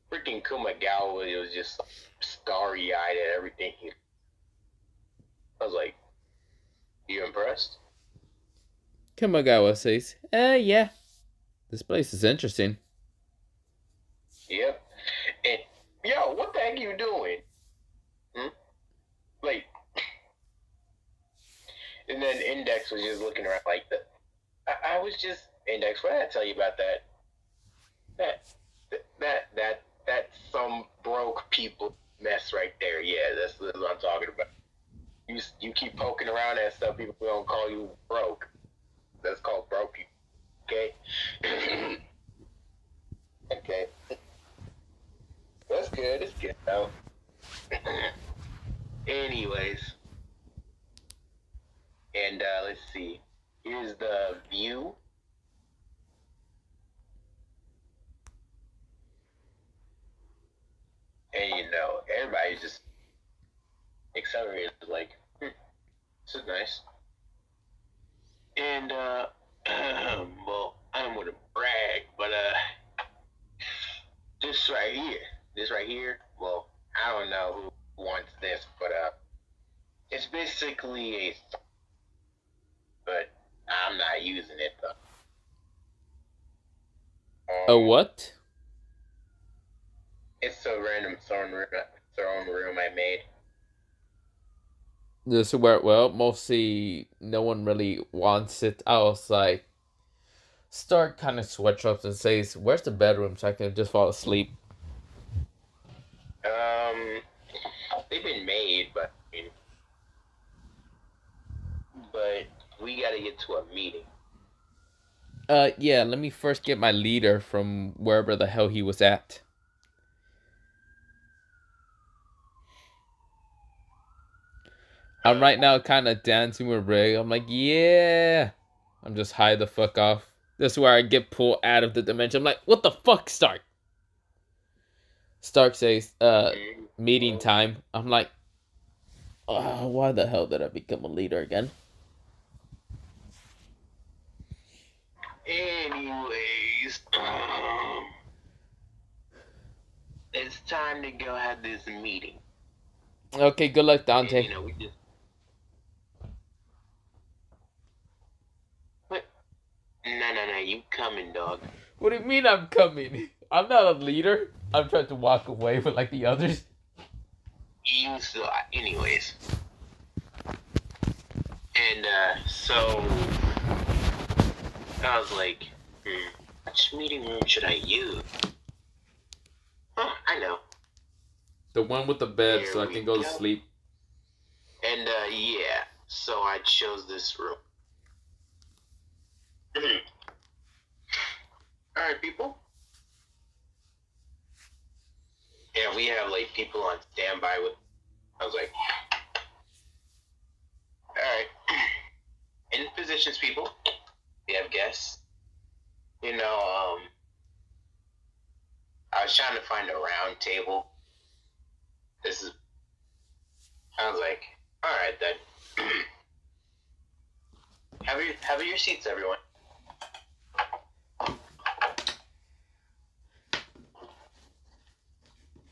Freaking Kumagawa, it was just starry-eyed at everything. I was like, you impressed? Kamagawa says, yeah, this place is interesting. Yep. And yo, what the heck are you doing? Like, and then Index was just looking around like that. I was just Index. What did I tell you about that? That some broke people mess right there. Yeah, that's what I'm talking about. You keep poking around at stuff, people don't call you broke. That's called broke people. Okay. Okay. That's good. It's good though. Anyways, and let's see. Here's the view. And you know, everybody's just accelerated like, this is nice. And well, I don't want to brag, but this right here, well, I don't know who wants this, but it's basically but I'm not using it though. A what? It's a random throne room I made. This is where, well, mostly no one really wants it. I was like, Stark kind of sweatshirts and says, "Where's the bedroom so I can just fall asleep?" They've been made, but we gotta get to a meeting. Yeah, let me first get my leader from wherever the hell he was at. I'm right now kind of dancing with Ray. I'm like, yeah. I'm just high the fuck off. This is where I get pulled out of the dimension. I'm like, what the fuck, Stark? Stark says, meeting time. I'm like, why the hell did I become a leader again? Anyways, it's time to go have this meeting. Okay, good luck, Dante. And, you know, we just... What? No, you coming, dog. What do you mean I'm coming? I'm not a leader. I'm trying to walk away with like the others. You still... Anyways. And, so... I was like, which meeting room should I use? Oh, I know. The one with the bed, Here so I can go to sleep. And, yeah. So I chose this room. Alright, people. Yeah, we have, like, people on standby with... I was like... Alright. In positions, people. We have guests. You know, I was trying to find a round table. I was like, alright then. Have your seats, everyone.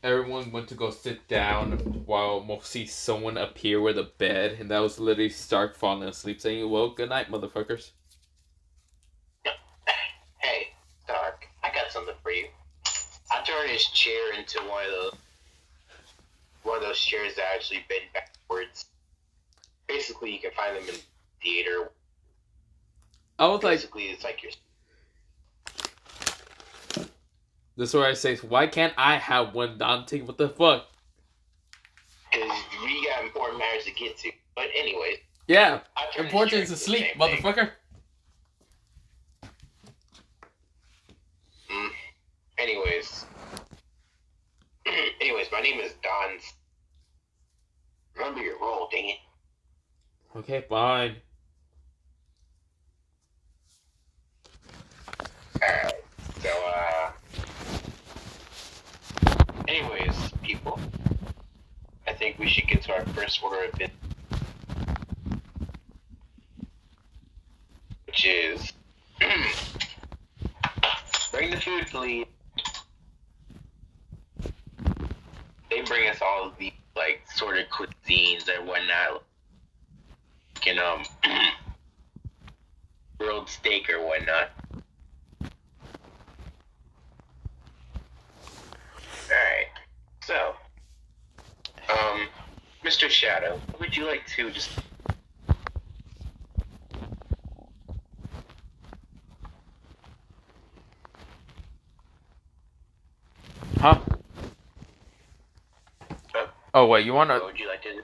Everyone went to go sit down while Mo sees someone appear with a bed, and that was literally Stark falling asleep, saying, "Well, good night, motherfuckers." Hey, Stark, I got something for you. I turned his chair into one of those chairs that actually bend backwards. Basically, you can find them in theater. I was Basically, it's like your... This is where I say, why can't I have one, Dante? What the fuck? Because we got important matters to get to. But anyways. Yeah, important is to sleep, motherfucker. Anyways, my name is Don. Remember your role, dang it. Okay, fine. Alright, so, anyways, people, I think we should get to our first order of business, which is, bring the food, please. They bring us all of these, like, sort of cuisines and whatnot. And, grilled steak or whatnot. Alright. So, Mr. Shadow, would you like to just... Huh? Oh, wait, you want What to... would you like to do?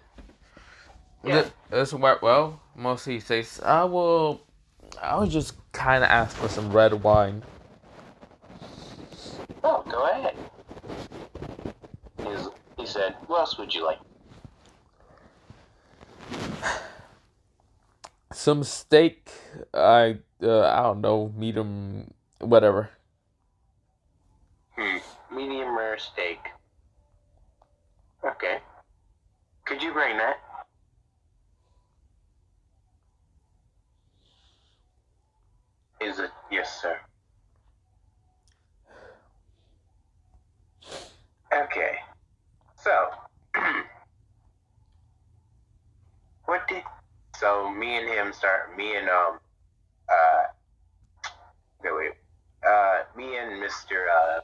Yeah. This work well. Mostly says, I'll just kind of ask for some red wine. Oh, go ahead. He said, what else would you like? Some steak. I don't know, medium, whatever. Medium rare steak. Okay. Could you bring that? Is it? Yes, sir. Okay. So, what did... So, me and him start... Me and, me and Mr.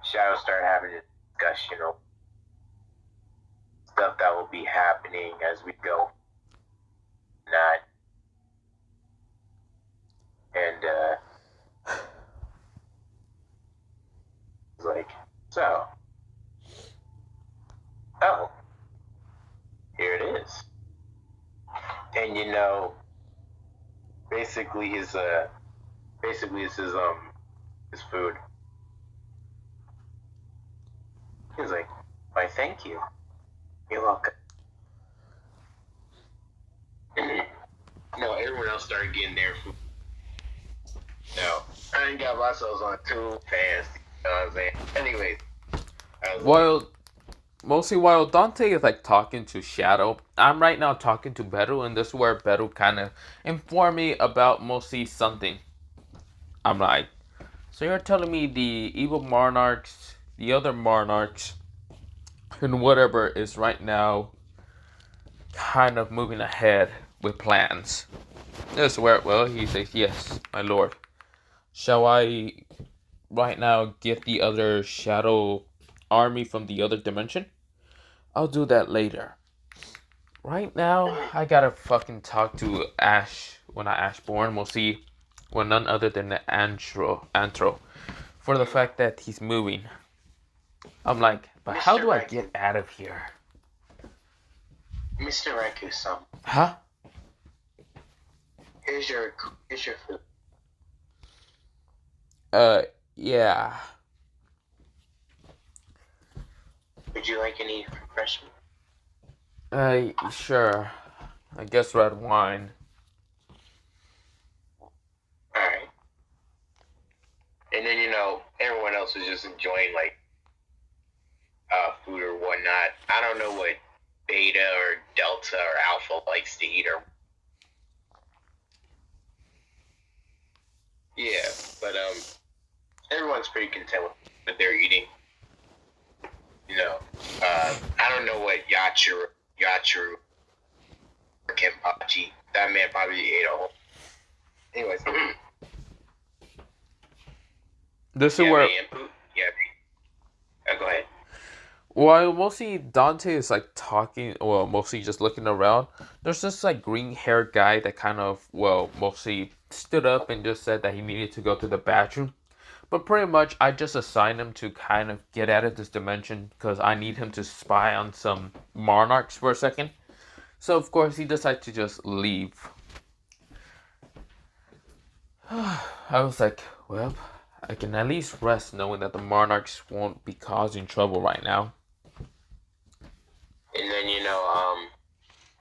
Shadow start having a discussion of stuff that will be happening as we go. Not. And, like, so. Oh. Here it is. And you know, basically it's his food. He's like, why thank you. You're welcome. No, everyone else started getting their food. No, I ain't got myself on too fast. You know what I'm saying? Anyways. While Dante is like talking to Shadow, I'm right now talking to Beru, and this is where Beru kind of informed me about mostly something. I'm like, so you're telling me the evil monarchs, the other monarchs, and whatever is right now kind of moving ahead with plans. This is where, well, he says, yes, my lord. Shall I right now get the other Shadow army from the other dimension? I'll do that later. Right now, I gotta fucking talk to Ash, well not Ashborn, we'll see, well none other than the Antro, for the fact that he's moving. I'm like, but how do I get out of here? Mr. Raku-san. Huh? Here's your food. Yeah. Would you like any refreshment? Sure. I guess red wine. Alright. And then, you know, everyone else was just enjoying, like, food or whatnot. I don't know what Beta or Delta or Alpha likes to eat or... Yeah, but, everyone's pretty content with what they're eating. You know, I don't know what Yachiru or Kenpachi, that man probably ate a whole... Anyways. This is where... Yeah. Go ahead. While mostly Dante is like talking, well, mostly just looking around, there's this like green haired guy that kind of, well, mostly stood up and just said that he needed to go to the bathroom. But pretty much, I just assigned him to kind of get out of this dimension because I need him to spy on some monarchs for a second. So, of course, he decided to just leave. I was like, well, I can at least rest knowing that the monarchs won't be causing trouble right now. And then, you know,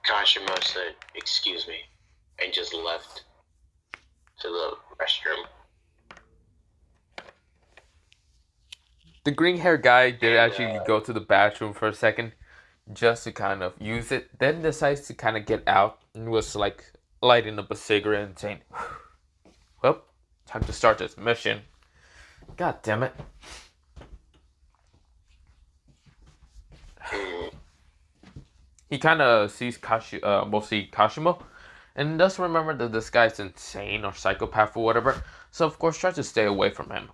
Kashimo said, excuse me, and just left to the restroom. The green-haired guy did actually go to the bathroom for a second just to kind of use it, then decides to kind of get out and was like lighting up a cigarette and saying, well, time to start this mission. God damn it. He kind of sees mostly Kashimo, and doesn't remember that this guy's insane or psychopath or whatever. So of course tries to stay away from him.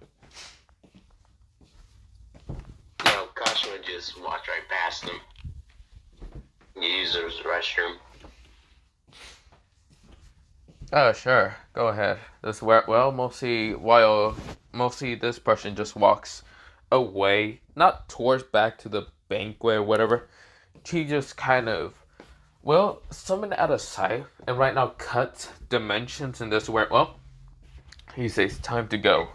No, Kashima just walked right past him. He used his restroom. Oh sure, go ahead. This mostly this person just walks away, not towards back to the banquet or whatever. She just kind of summon out of sight, and right now cuts dimensions in this where he says time to go.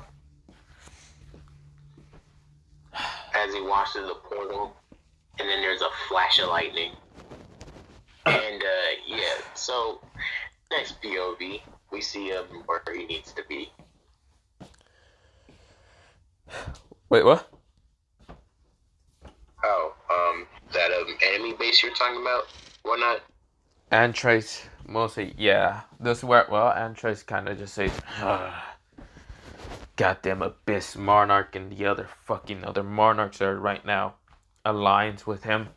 As he walks through the portal, and then there's a flash of lightning. And yeah, so next POV, we see him where he needs to be. Wait, what? Oh, that enemy base you're talking about? Whatnot? Antrace mostly, yeah. This is where Antrace kind of just says, "Goddamn Abyss Monarch and the other monarchs are right now aligned with him.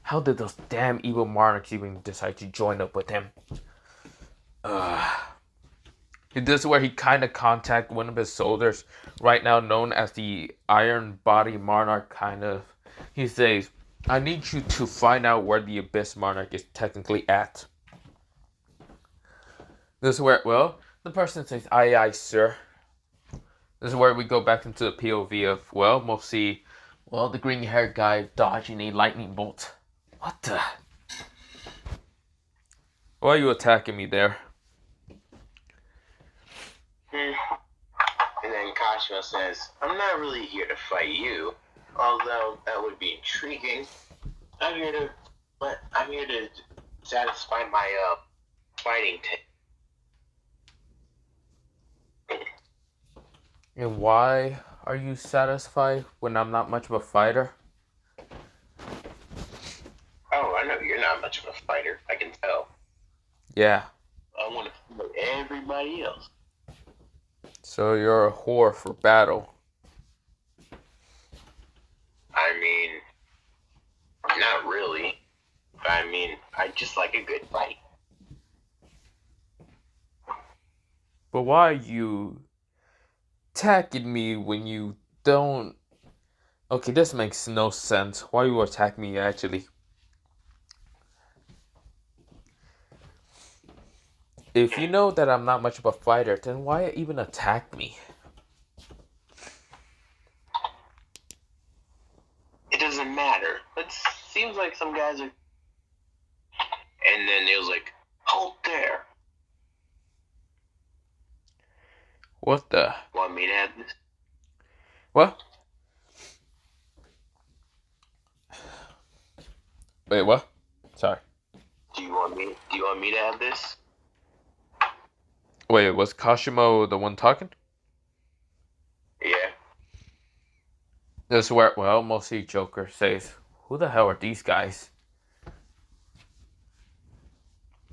How did those damn evil monarchs even decide to join up with him?" This is where he kind of contact one of his soldiers, right now known as the Iron Body Monarch. He says, "I need you to find out where the Abyss Monarch is technically at." This is where the person says, "Aye, aye, sir." This is where we go back into the POV of mostly the green-haired guy dodging a lightning bolt. What the? Why are you attacking me there? And then Kashima says, "I'm not really here to fight you, although that would be intriguing. I'm here to satisfy my fighting taste." And why are you satisfied when I'm not much of a fighter? Oh, I know you're not much of a fighter. I can tell. Yeah. I want to fight everybody else. So you're a whore for battle. I mean, not really. I mean, I just like a good fight. But why are you attacking me when you don't... Okay, this makes no sense. Why you attack me actually? If you know that I'm not much of a fighter, then why even attack me? It doesn't matter. It seems like some guys are... And then it was like, "Halt there." What the? Want me to have this? What? Wait, what? Sorry. Do you want me to have this? Wait, was Kashimo the one talking? Yeah. This is where, mostly Joker says, "Who the hell are these guys?"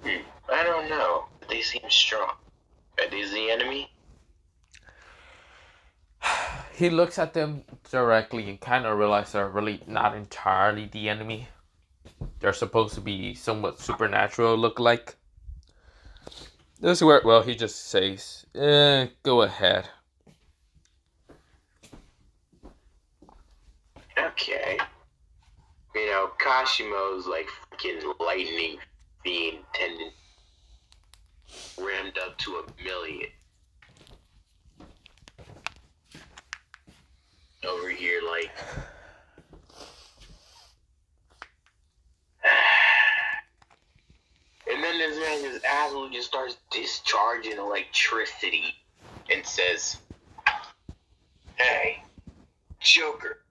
I don't know. They seem strong. Are these the enemy? He looks at them directly and kind of realizes they're really not entirely the enemy. They're supposed to be somewhat supernatural look-like. This is where, he just says, go ahead. Okay. You know, Kashimo's like freaking lightning fiend tendon rammed up to 1,000,000. Over here, like... And then this man, his asshole just starts discharging electricity and says, "Hey, Joker,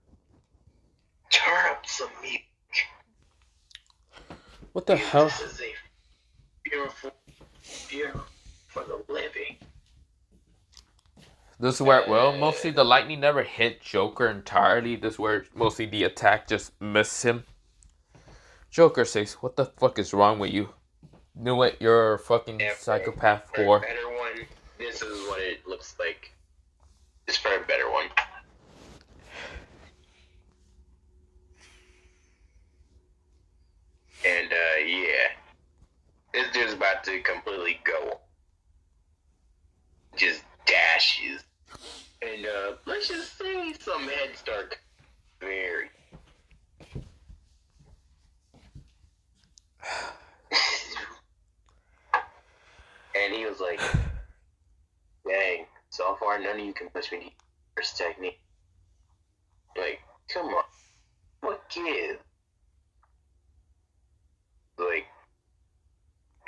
turn up some music. What the hell? This is a beautiful for the living." This is where, mostly the lightning never hit Joker entirely. This is where mostly the attack just missed him. Joker says, "What the fuck is wrong with you? Knew it, you're a fucking psychopath for whore." a better one, this is what it looks like. It's for a better one. And, yeah. This dude's about to completely go. Just dashes. And let's just say some heads start very. And he was like, dang, so far none of you can push me first technique. Like, come on. What kid? Like,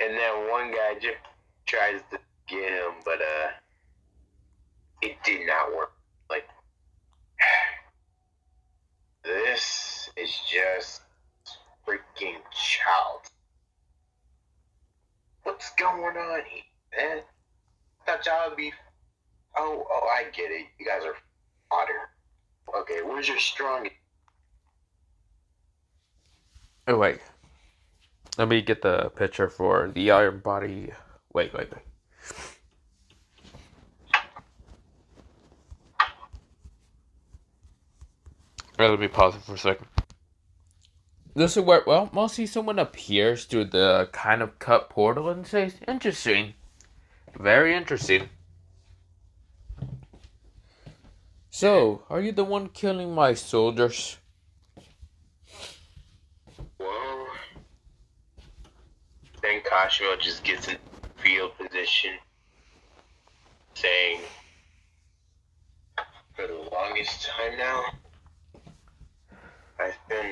and then one guy just tries to get him, but it did not work. Like, this is just freaking child. What's going on here, man? I thought y'all would be. Oh, I get it. You guys are fodder. Okay, where's your strongest? Oh, wait. Let me get the picture for the iron body. Wait. Alright, let me pause it for a second. This is where, well, mostly someone appears through the kind of cut portal and says, interesting. Very interesting. So, are you the one killing my soldiers? Well, then Kashimo just gets in field position, saying, for the longest time now, I've been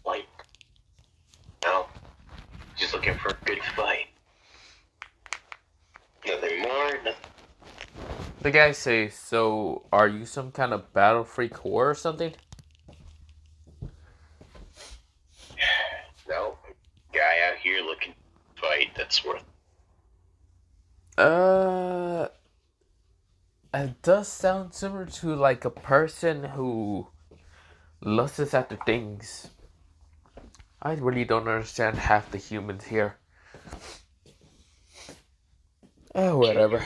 like, no, just looking for a good fight. Nothing more, nothing. The guy says, so are you some kind of battle freak whore or something? No, guy out here looking to fight that's worth. It does sound similar to like a person who lusts after things. I really don't understand half the humans here. Oh, whatever.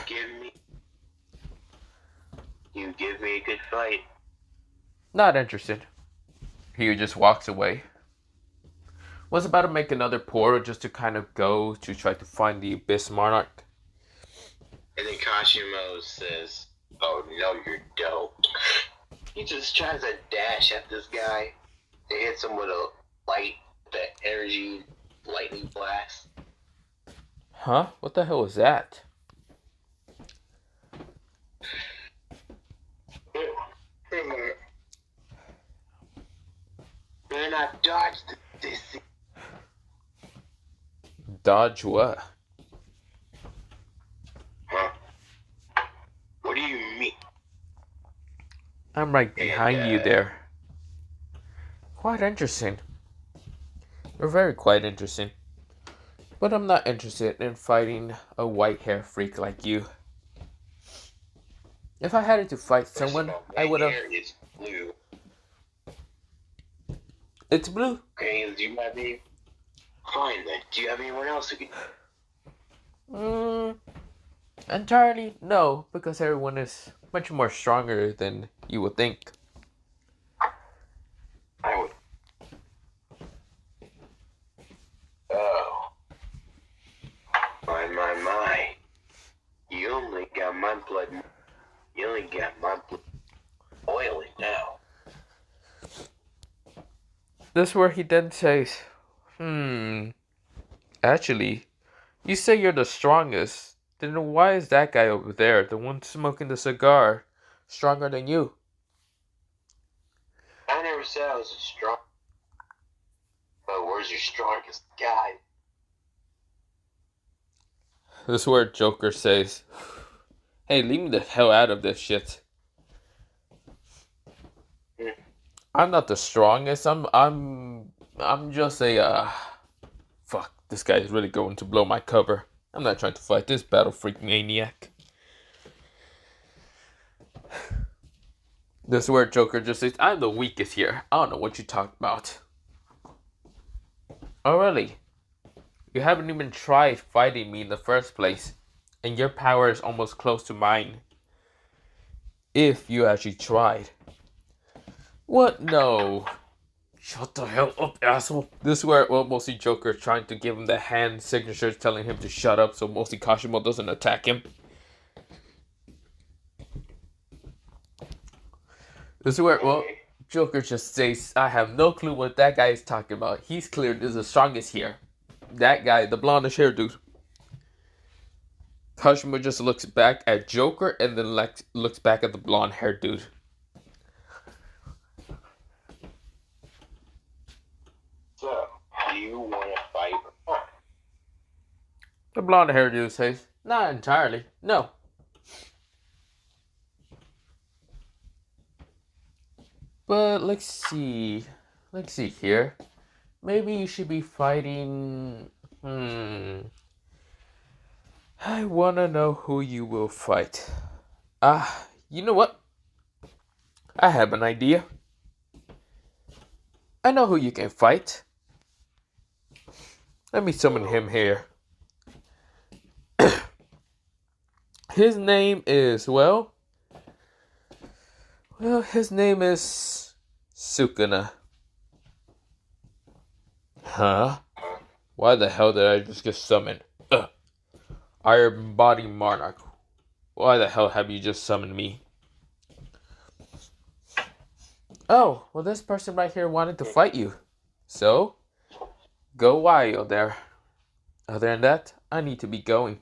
You give me a good fight. Not interested. He just walks away. Was about to make another portal just to kind of go to try to find the Abyss Monarch. And then Kashimo says, oh no, you're dope. He just tries to dash at this guy. It hits him with a the energy lightning blast. Huh? What the hell was that? Man, I dodged this. Dodge what? Huh? What do you mean? I'm right behind you there. Quite interesting. You're very quite interesting. But I'm not interested in fighting a white hair freak like you. If I had to fight someone, I would have. My hair is blue. It's blue. Okay, do you have any? Fine then. Do you have anyone else who can? Entirely no, because everyone is much more stronger than you would think. I would. Oh. My. You only got my blood. You only got my blood boiling now. This is where he then says, actually, you say you're the strongest. Then why is that guy over there, the one smoking the cigar, stronger than you? I never said I was strong. But where's your strongest guy? This is where Joker says, hey, leave me the hell out of this shit. I'm not the strongest. I'm just a fuck. This guy is really going to blow my cover. I'm not trying to fight this battle freak maniac. This is where Joker just says, I'm the weakest here. I don't know what you talk about. Oh really? You haven't even tried fighting me in the first place. And your power is almost close to mine. If you actually tried. What? No. Shut the hell up, asshole. This is where, well, mostly Joker is trying to give him the hand signatures telling him to shut up so mostly Kashimo doesn't attack him. This is where, well, Joker just says, I have no clue what that guy is talking about. He's cleared is the strongest here. That guy, the blondish hair dude. Kashimo just looks back at Joker and then looks back at the blonde hair dude. So, do you want to fight or not? The blonde hair dude says, not entirely, no. But let's see here. Maybe you should be fighting, I wanna know who you will fight. You know what? I have an idea. I know who you can fight. Let me summon him here. His name is, his name is Sukuna. Huh? Why the hell did I just get summoned? Iron Body Monarch. Why the hell have you just summoned me? Oh, well, this person right here wanted to fight you. So, go wild there. Other than that, I need to be going.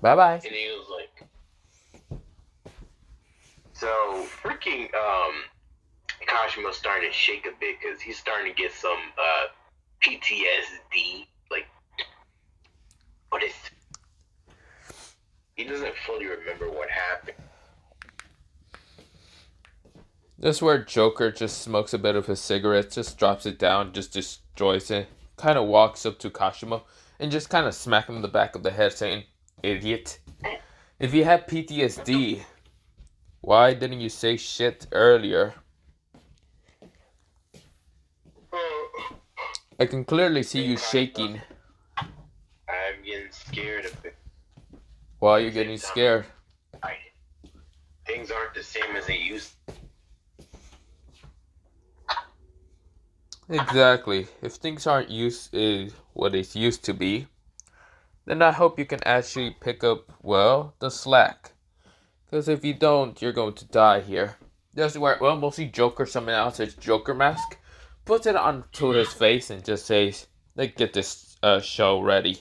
Bye-bye. And he was like, so freaking Kashima's starting to shake a bit because he's starting to get some PTSD. Like, what is? He doesn't fully remember what happened. This is where Joker just smokes a bit of his cigarette, just drops it down, just destroys it. Kind of walks up to Kashimo and just kind of smacks him in the back of the head, saying, "Idiot. If you have PTSD, why didn't you say shit earlier? I can clearly see you shaking." I'm getting scared of it. Why are you getting scared? Things aren't the same as they used to. Exactly. If things aren't what it used to be, then I hope you can actually pick up, the slack. Because if you don't, you're going to die here. That's where, mostly Joker summons out his Joker mask, puts it onto his face, and just says, let's get this show ready.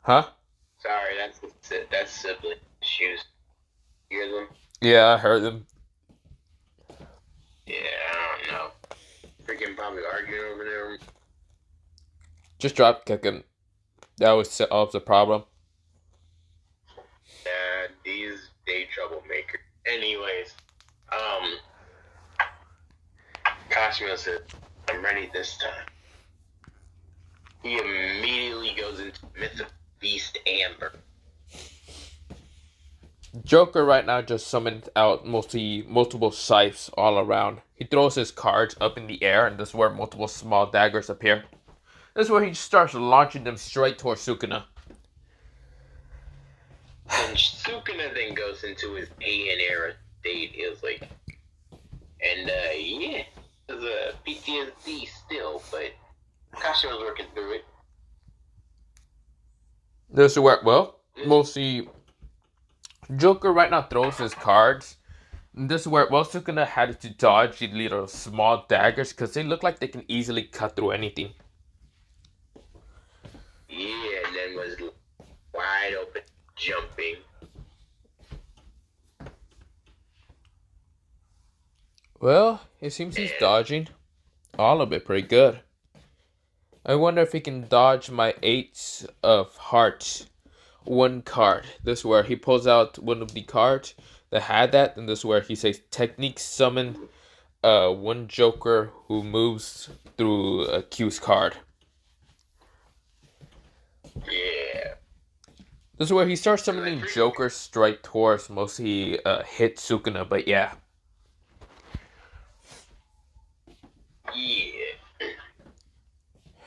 Huh? Sorry, that's sibling issues. Hear them? Yeah, I heard them. Yeah, I don't know. Freaking probably arguing over there. Just drop kick him. That would solve the problem. Yeah, these day troublemakers. Anyways, Kashima said, I'm ready this time. He immediately goes into Myth of Beast Amber. Joker right now just summoned out multiple scythes all around. He throws his cards up in the air, and this is where multiple small daggers appear. This is where he starts launching them straight towards Sukuna. And Sukuna then goes into his Aeon era state. He was like, and yeah, there's a PTSD still, but Kashima's working through it. This is where, mostly Joker right now throws his cards. And this is where, Sukuna had to dodge the little small daggers because they look like they can easily cut through anything. Yeah, and then was wide open jumping. Well, it seems he's dodging all of it pretty good. I wonder if he can dodge my 8 of hearts. One card. This is where he pulls out one of the cards that had that, and this is where he says technique summon one Joker who moves through a Q's card. Yeah. This is where he starts summoning Joker straight towards mostly hit Sukuna, but yeah. Yeah.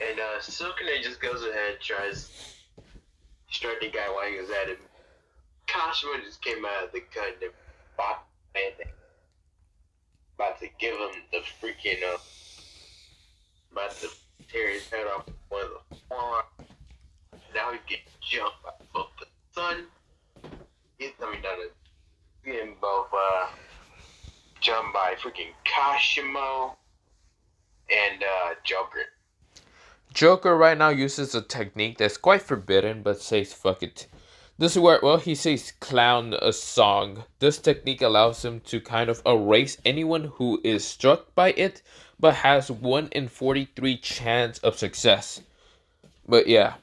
And Sukuna just goes ahead, tries struck the guy while he was at him. Kashima just came out of the gun and about to give him the freaking about to tear his head off with one of the forearms. Now he get jumped by both the son. Getting both jumped by freaking Kashimo and Joker. Joker right now uses a technique that's quite forbidden, but says fuck it. This is where, well, he says clown a song. This technique allows him to kind of erase anyone who is struck by it, but has 1 in 43 chance of success. But yeah.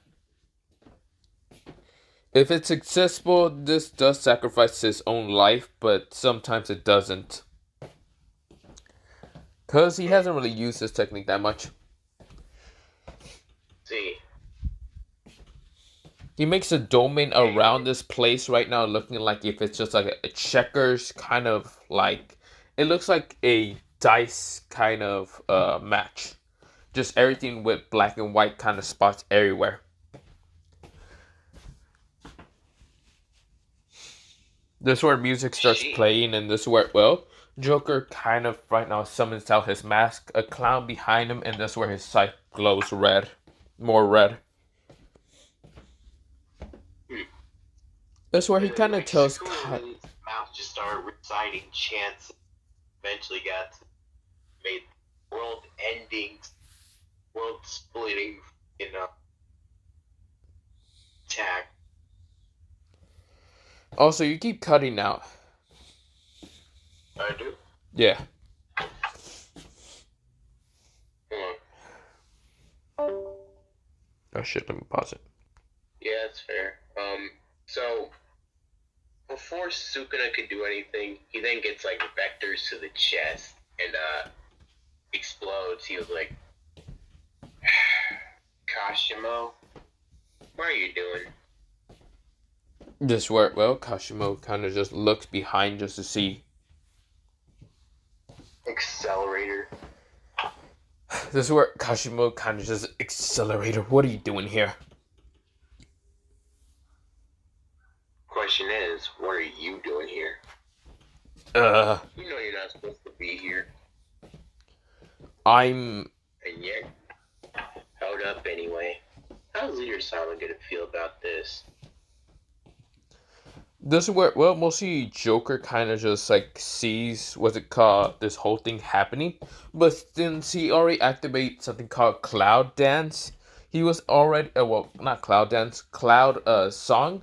If it's successful, this does sacrifice his own life, but sometimes it doesn't. Because he hasn't really used this technique that much. See. He makes a domain around this place right now looking like if it's just like a checkers kind of like... It looks like a dice kind of match. Just everything with black and white kind of spots everywhere. This is where music starts playing, and this is where, well, Joker kind of right now summons out his mask, a clown behind him, and this is where his sight glows red. More red. That's where he kind of tells... His mouth just started reciting chants. Eventually got to made world-ending, world-splitting, attack. Also, you keep cutting out. I do? Yeah. Oh shit, let me pause it. Yeah, that's fair. So before Sukuna could do anything, he then gets like vectors to the chest and explodes. He was like, Kashimo, what are you doing? This where, well, Kashimo kind of just looks behind just to see. Accelerator. This is where Kashimo kind of just, Accelerator, what are you doing here? Question is, what are you doing here? You know you're not supposed to be here. And yet, held up anyway. How's Leader Silent gonna feel about this? This is where, well, mostly Joker kind of just like sees what's it called, this whole thing happening. But since he already activated something called Cloud Dance, he was already, well, not Cloud Dance, Cloud Song.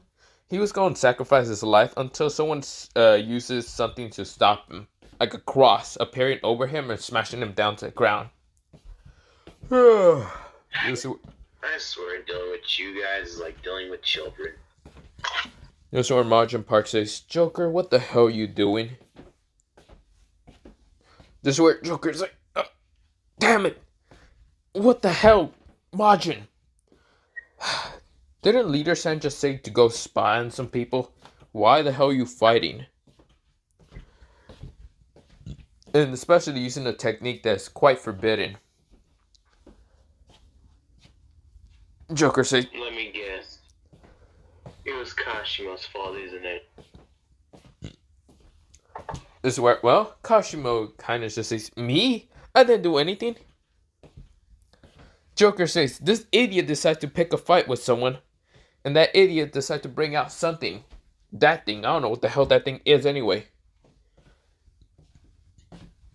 He was going to sacrifice his life until someone uses something to stop him. Like a cross appearing over him and smashing him down to the ground. I swear, dealing with you guys is like dealing with children. This is where Margin Park says, Joker, what the hell are you doing? This is where Joker's like, oh, damn it! What the hell, Margin? Didn't Leader San just say to go spy on some people? Why the hell are you fighting? And especially using a technique that's quite forbidden. Joker says, let me guess. It was Kashimo's fault, isn't it? This is where, well, Kashimo kind of just says, me? I didn't do anything. Joker says, this idiot decides to pick a fight with someone. And that idiot decides to bring out something. That thing, I don't know what the hell that thing is anyway.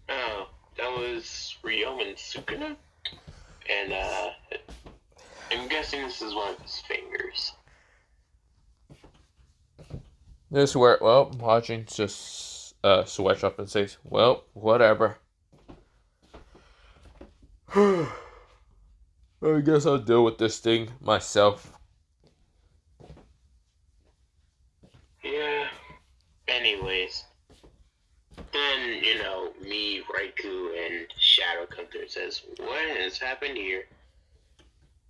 Oh, that was Ryomen Sukuna? And, I'm guessing this is one of his fingers. This is where, well, watching just switch up and says, well, whatever. I guess I'll deal with this thing myself. Yeah. Anyways. Then, me, Raikou, and Shadow come through and says, what has happened here?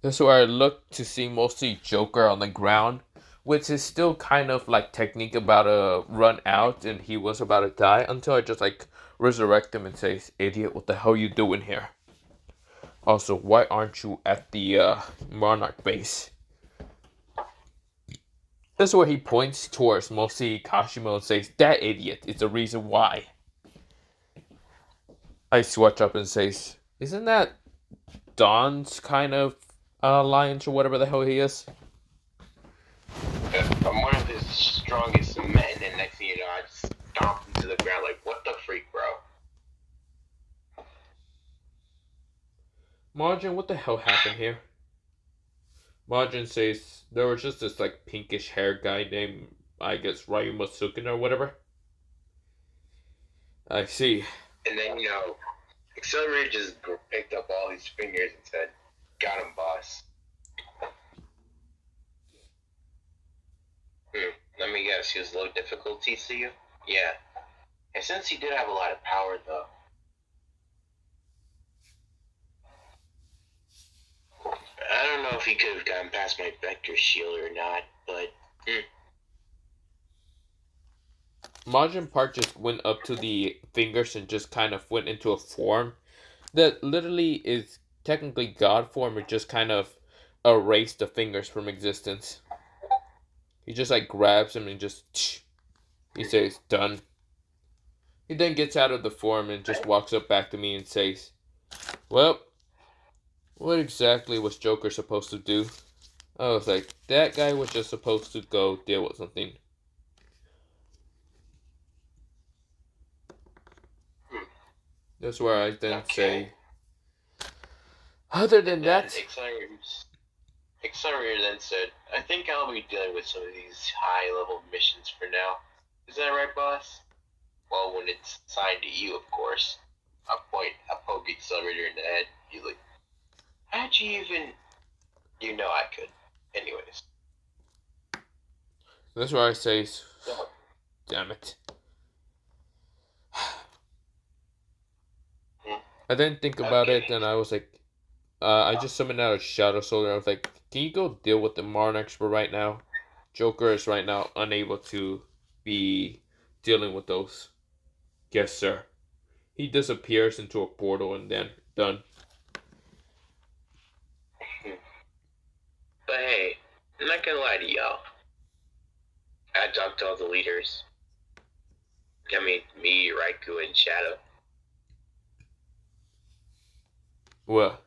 This is where I look to see mostly Joker on the ground, which is still kind of like technique about to run out and he was about to die until I just like resurrect him and say, idiot, what the hell are you doing here? Also, why aren't you at the Monarch base? This is where he points towards mostly Kashimo and says, "That idiot is the reason why." I switch up and says, "Isn't that Don's kind of alliance or whatever the hell he is?" I'm one of his strongest men, and next thing you know, I just stomp him to the ground like, what the freak, bro? Margin, what the hell happened here? Margin says there was just this like pinkish hair guy named, I guess, Ryuma Sukuna or whatever. I see. And then, Accelerator just picked up all his fingers and said, got him, boss. Let me guess, he was low difficulty to you? Yeah. And since he did have a lot of power, though, I don't know if he could have gotten past my vector shield or not, but... Majin Park just went up to the fingers and just kind of went into a form that literally is technically God form, or just kind of erased the fingers from existence. He just like grabs him and just, he says, "Done." He then gets out of the form and just walks up back to me and says, "Well, what exactly was Joker supposed to do?" I was like, "That guy was just supposed to go deal with something." That's where I then say, other than that... Accelerator then said, I think I'll be dealing with some of these high-level missions for now. Is that right, boss? Well, when it's assigned to you, of course. I poke Accelerator in the head. He's like, how'd you even... You know I could. Anyways. That's where I say, damn it. I didn't think about it, and I was like, I just summoned out a Shadow Soldier. I was like, can you go deal with the Marn expert right now? Joker is right now unable to be dealing with those. Yes, sir. He disappears into a portal and then done. But hey, I'm not gonna lie to y'all. I talked to all the leaders. I mean, me, Raikou, and Shadow. What?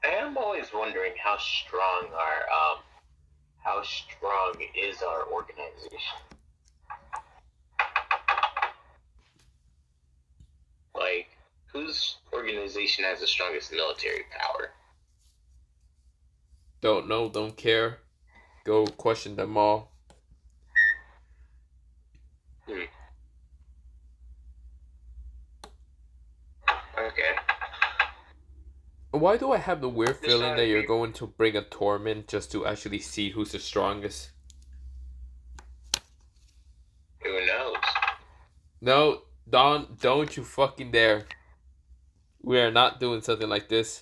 I am always wondering how strong is our organization? Like, whose organization has the strongest military power? Don't know, don't care. Go question them all. Okay. Why do I have the weird feeling that you're going to bring a Torment just to actually see who's the strongest? Who knows? No, Don, don't you fucking dare. We are not doing something like this.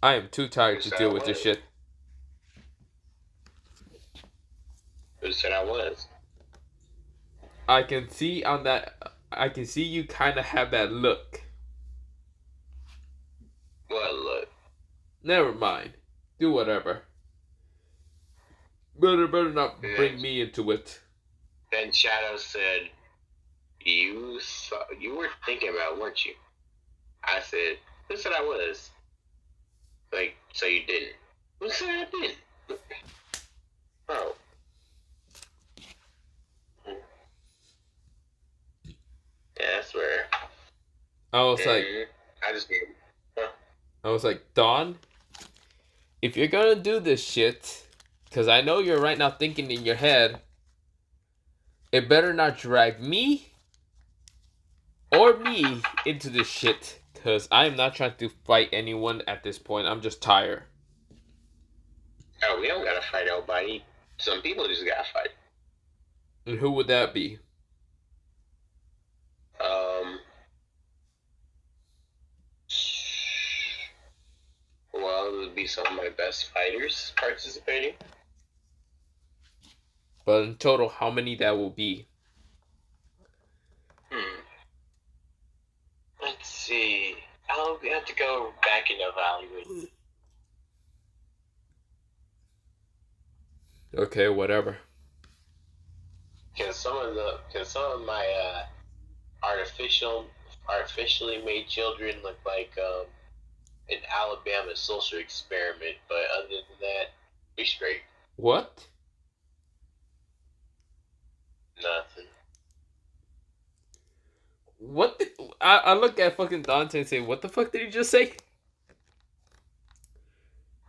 I am too tired to deal with this shit. Who said I was? I can see you kind of have that look. What look? Never mind. Do whatever. Better not bring me into it. Then Shadow said, you were thinking about, weren't you? I said, who said I was? Like, so you didn't. Who said I didn't? Oh. Yeah, that's where I was like, Dawn, if you're gonna do this shit, because I know you're right now thinking in your head, it better not drag me or me into this shit, because I'm not trying to fight anyone at this point. I'm just tired. Oh, we don't gotta fight nobody. Some people just gotta fight. And who would that be? Well, it would be some of my best fighters participating. But in total, how many that will be? Let's see. I'll have to go back and evaluate. Okay, whatever. Because some of my artificially made children look like an Alabama social experiment. But other than that, we straight. What? Nothing. What? I look at fucking Dante and say, what the fuck did he just say?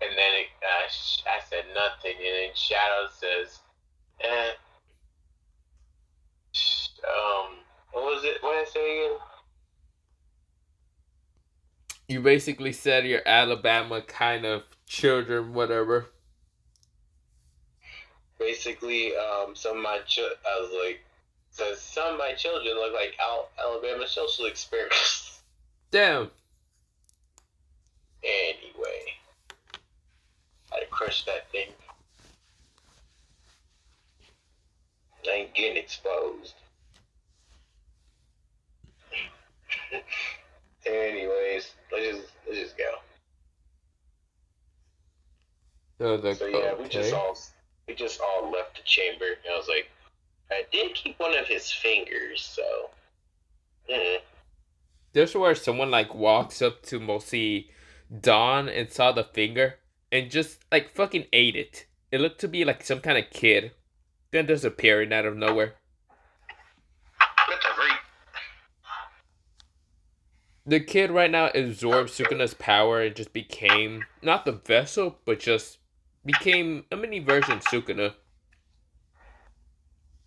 And then I said nothing, and then Shadow says, eh, what was it? What did I say again? You basically said your Alabama kind of children, whatever. Basically, I was like, so some of my children look like Alabama social experiments. Damn. Anyway, I crushed that thing. I ain't getting exposed. Anyways, let's just go. So yeah, Okay. we just all left the chamber. And I was like, I did keep one of his fingers, so. Mm. There's where someone like walks up to mostly Dawn and saw the finger and just like fucking ate it. It looked to be like some kind of kid. Then disappearing out of nowhere. What the freak? The kid right now absorbed Sukuna's power and just became not the vessel, but just became a mini version Sukuna.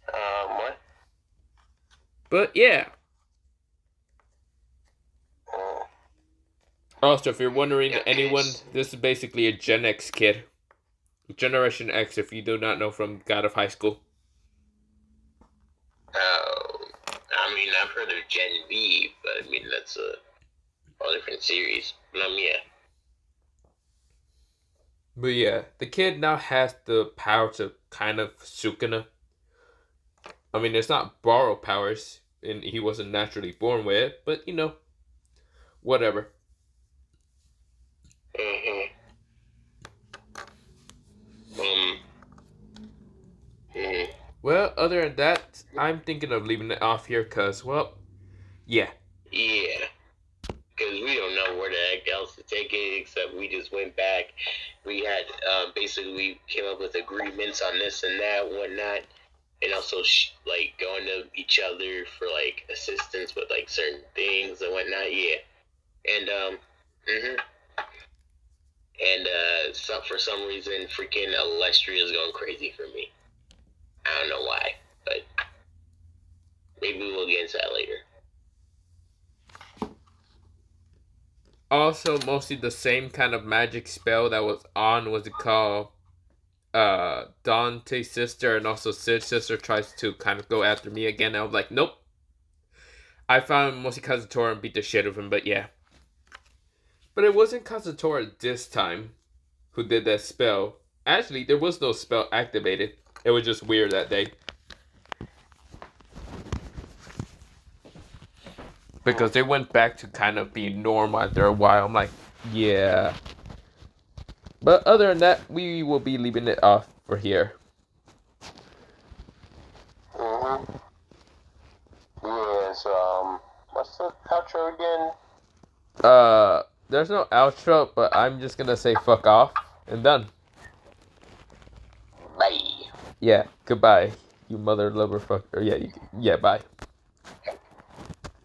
What? But yeah. Oh. Also, if you're wondering, Yeah, anyone, this is basically a Gen X kid. Generation X, if you do not know from God of High School. I mean, I've heard of Gen V, but I mean, that's a whole different series. But yeah. But yeah, the kid now has the power to kind of Sukuna. I mean, it's not borrowed powers, and he wasn't naturally born with it, but you know, whatever. Mm-hmm. Um. Mm-hmm. Well, other than that, I'm thinking of leaving it off here, cause, well, yeah. Yeah. Because we don't know where the heck else to take it, except we just went back. We had basically we came up with agreements on this and that, whatnot, and also like going to each other for like assistance with like certain things and whatnot. Yeah, and mhm. And so for some reason, freaking Alestria is going crazy for me. I don't know why, but maybe we'll get into that later. Also, mostly the same kind of magic spell that was on, was it called? Dante's sister and also Sid's sister tries to kind of go after me again. I was like, nope. I found mostly Kazutora and beat the shit out of him, but yeah. But it wasn't Kazutora this time who did that spell. Actually, there was no spell activated. It was just weird that day. Because they went back to kind of being normal after a while. I'm like, yeah. But other than that, we will be leaving it off for here. Mm-hmm. Yeah, so, what's the outro again? There's no outro, but I'm just gonna say fuck off and done. Bye. Yeah, goodbye, you mother lover fucker. Yeah, bye.